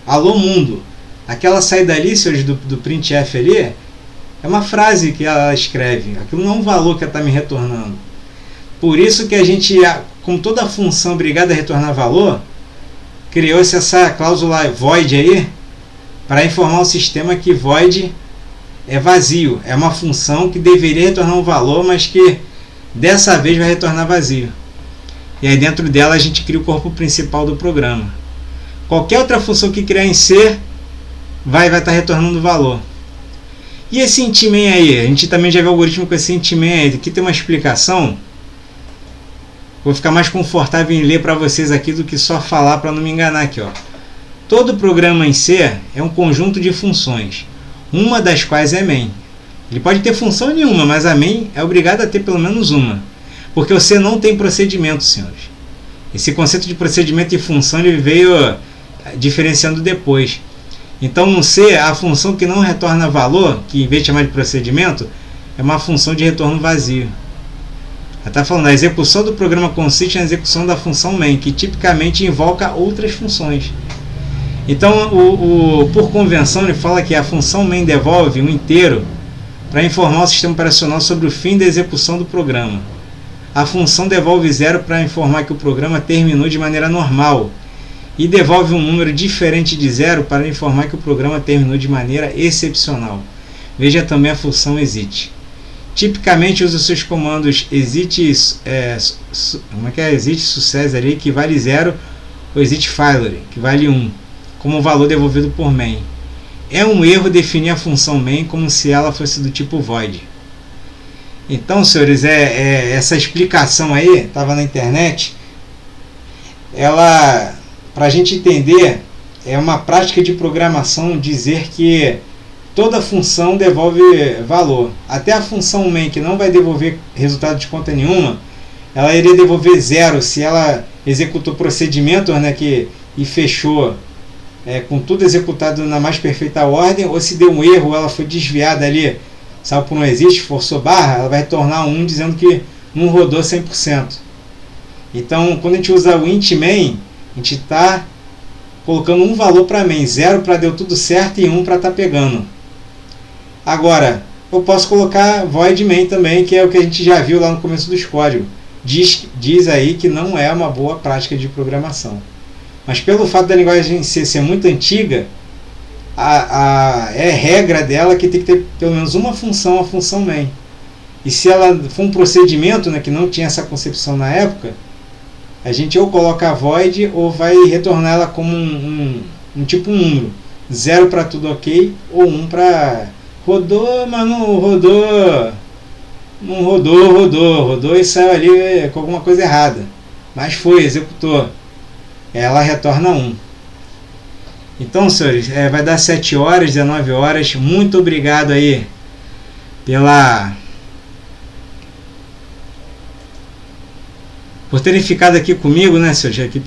alô mundo, aquela saída ali, senhores, do printf ali, é uma frase que ela escreve, aquilo não é um valor que ela está me retornando. Por isso que a gente, com toda a função obrigada a retornar valor, criou-se essa cláusula void aí, para informar o sistema que void é vazio, é uma função que deveria retornar um valor, mas que dessa vez vai retornar vazio. E aí dentro dela a gente cria o corpo principal do programa. Qualquer outra função que criar em C vai estar retornando valor. E esse intmain aí, a gente também já viu o algoritmo com esse intmain aí, aqui tem uma explicação. Vou ficar mais confortável em ler para vocês aqui do que só falar para não me enganar aqui, ó. Todo programa em C é um conjunto de funções, uma das quais é main. Ele pode ter função nenhuma, mas a main é obrigada a ter pelo menos uma, porque o C não tem procedimento, senhores. Esse conceito de procedimento e função ele veio diferenciando depois. Então no C, a função que não retorna valor, que em vez de chamar de procedimento, é uma função de retorno vazio. Ela está falando, a execução do programa consiste na execução da função main, que tipicamente invoca outras funções. Então, por convenção, ele fala que a função main devolve um inteiro para informar o sistema operacional sobre o fim da execução do programa. A função devolve 0 para informar que o programa terminou de maneira normal e devolve um número diferente de 0 para informar que o programa terminou de maneira excepcional. Veja também a função exit. Tipicamente usa os seus comandos exit, exit success ali, que vale 0, ou exit failure, que vale 1. Como valor devolvido por main. É um erro definir a função main como se ela fosse do tipo void. Então, senhores, essa explicação aí, estava na internet, ela, para a gente entender, é uma prática de programação dizer que toda função devolve valor. Até a função main, que não vai devolver resultado de conta nenhuma, ela iria devolver 0 se ela executou procedimento, né, e fechou com tudo executado na mais perfeita ordem, ou se deu um erro, ela foi desviada ali, sabe, por um existe, forçou barra, ela vai retornar 1 dizendo que não rodou 100%. Então, quando a gente usa o int main, a gente está colocando um valor para main, 0 para deu tudo certo e 1 para estar pegando. Agora, eu posso colocar void main também, que é o que a gente já viu lá no começo dos códigos. Diz aí que não é uma boa prática de programação. Mas pelo fato da linguagem C ser muito antiga, é regra dela que tem que ter pelo menos uma função, a função main. E se ela for um procedimento, né, que não tinha essa concepção na época, a gente ou coloca a void ou vai retornar ela como um tipo um número. 0 para tudo ok, ou 1 para rodou, mas não rodou. Não rodou e saiu ali com alguma coisa errada. Mas foi, executou. Ela retorna 1. Então, senhores, vai dar 7 horas, 19 horas. Muito obrigado aí por terem ficado aqui comigo, né, senhores, aqui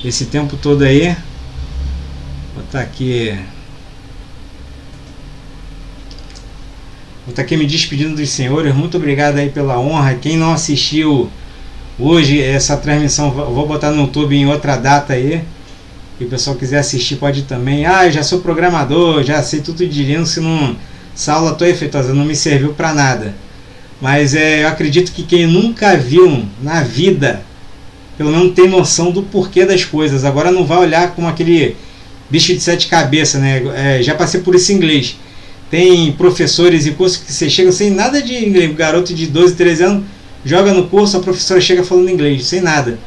esse tempo todo aí. Vou estar aqui me despedindo dos senhores. Muito obrigado aí pela honra. Quem não assistiu hoje essa transmissão, vou botar no YouTube em outra data aí, e o pessoal quiser assistir pode também. Eu já sou programador, já sei tudo de Linux, essa aula toda efeituosa não me serviu para nada. Mas eu acredito que quem nunca viu na vida, pelo menos tem noção do porquê das coisas. Agora não vai olhar como aquele bicho de 7 cabeças, né? Já passei por isso em inglês. Tem professores e cursos que você chega sem nada de inglês, garoto de 12, 13 anos, joga no curso, a professora chega falando inglês, sem nada.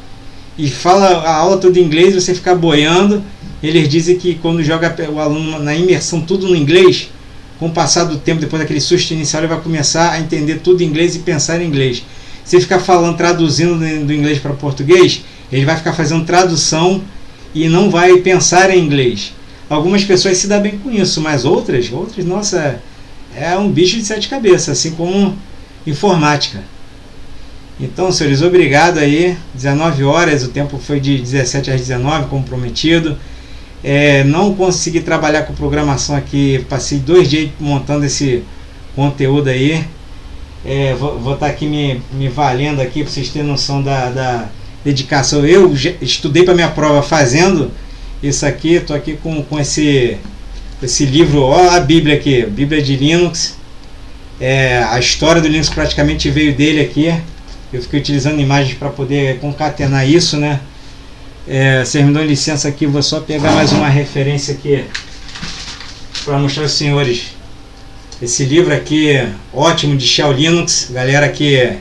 E fala a aula toda em inglês, você fica boiando. Eles dizem que quando joga o aluno na imersão tudo no inglês, com o passar do tempo, depois daquele susto inicial, ele vai começar a entender tudo em inglês e pensar em inglês. Se ficar falando, traduzindo do inglês para português, ele vai ficar fazendo tradução e não vai pensar em inglês. Algumas pessoas se dão bem com isso, mas outras, nossa, é um bicho de 7 cabeças, assim como informática. Então, senhores, obrigado aí. 19 horas, o tempo foi de 17 às 19, como prometido. Não consegui trabalhar com programação aqui, passei 2 dias montando esse conteúdo aí. Vou estar aqui me valendo aqui para vocês terem noção da dedicação. Eu estudei para minha prova fazendo isso aqui. Estou aqui com esse livro, ó, a Bíblia aqui, Bíblia de Linux. A história do Linux praticamente veio dele aqui. Eu fiquei utilizando imagens para poder concatenar isso, né? Vocês me dão licença aqui, vou só pegar mais uma referência aqui para mostrar aos senhores. Esse livro aqui, ótimo, de Shell Linux. Galera, aqui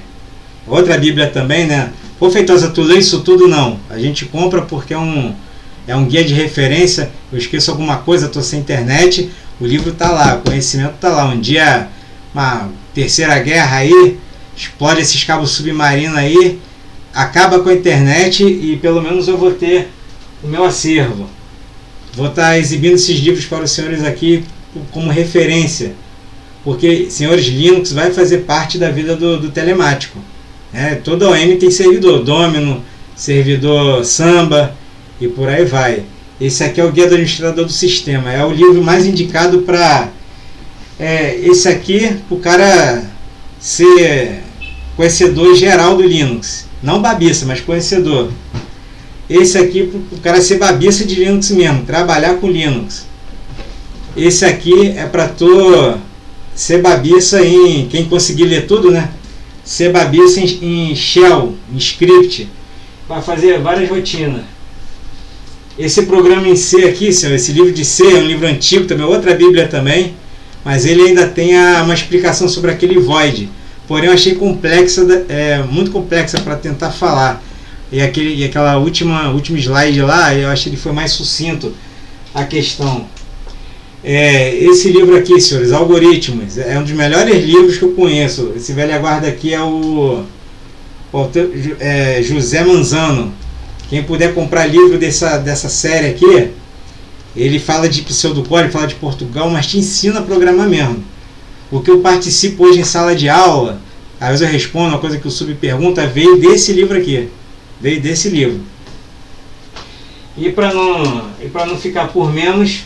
outra Bíblia também, né? Pô, Feitosa, tu lê isso tudo? Não. A gente compra porque é um guia de referência. Eu esqueço alguma coisa, estou sem internet. O livro tá lá, o conhecimento tá lá. Um dia, uma terceira guerra aí, explode esses cabos submarinos aí, acaba com a internet e pelo menos eu vou ter o meu acervo. Vou estar exibindo esses livros para os senhores aqui como referência, porque, senhores, Linux vai fazer parte da vida do telemático. Toda OM tem servidor Domino, servidor Samba e por aí vai. Esse aqui é o Guia do Administrador do Sistema, é o livro mais indicado para esse aqui, para o cara ser conhecedor geral do Linux, não babiça, mas conhecedor. Esse aqui para o cara ser babiça de Linux mesmo, trabalhar com Linux. Esse aqui é para tu ser babiça em, quem conseguir ler tudo, né? Ser babiça em Shell, em script, para fazer várias rotinas. Esse programa em C aqui, senhor, esse livro de C é um livro antigo também, outra Bíblia também, mas ele ainda tem uma explicação sobre aquele void. Porém, eu achei complexa, muito complexa para tentar falar. E aquela última slide lá, eu achei que ele foi mais sucinto a questão. Esse livro aqui, senhores, Algoritmos, é um dos melhores livros que eu conheço. Esse velho guarda aqui é o autor, José Manzano. Quem puder comprar livro dessa série aqui, ele fala de pseudocódigo, fala de Portugal, mas te ensina a programar mesmo. O que eu participo hoje em sala de aula, às vezes eu respondo uma coisa que o Sub pergunta, veio desse livro aqui. Veio desse livro. E para não ficar por menos,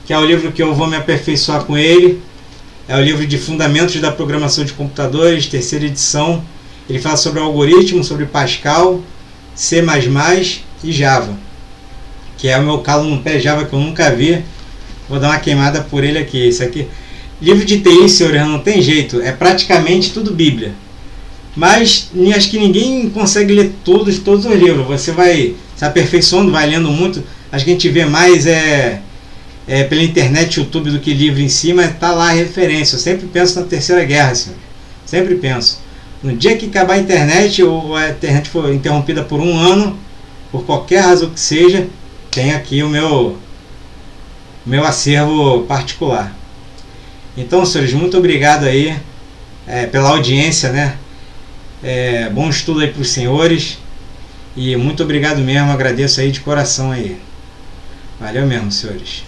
que é o livro que eu vou me aperfeiçoar com ele, é o livro de Fundamentos da Programação de Computadores, 3ª edição. Ele fala sobre algoritmos, sobre Pascal, C++ e Java, que é o meu calo no pé Java que eu nunca vi. Vou dar uma queimada por ele aqui. Esse aqui, livro de TI, senhores, não tem jeito, é praticamente tudo Bíblia. Mas acho que ninguém consegue ler todos os livros. Você vai se aperfeiçoando, vai lendo muito. Acho que a gente vê mais pela internet, YouTube, do que livro em si, mas está lá a referência. Eu sempre penso na Terceira Guerra, senhor. Sempre penso. No dia que acabar a internet, ou a internet for interrompida por um ano, por qualquer razão que seja, tem aqui o meu acervo particular. Então, senhores, muito obrigado aí pela audiência, né? Bom estudo aí para os senhores. E muito obrigado mesmo, agradeço aí de coração aí. Valeu mesmo, senhores.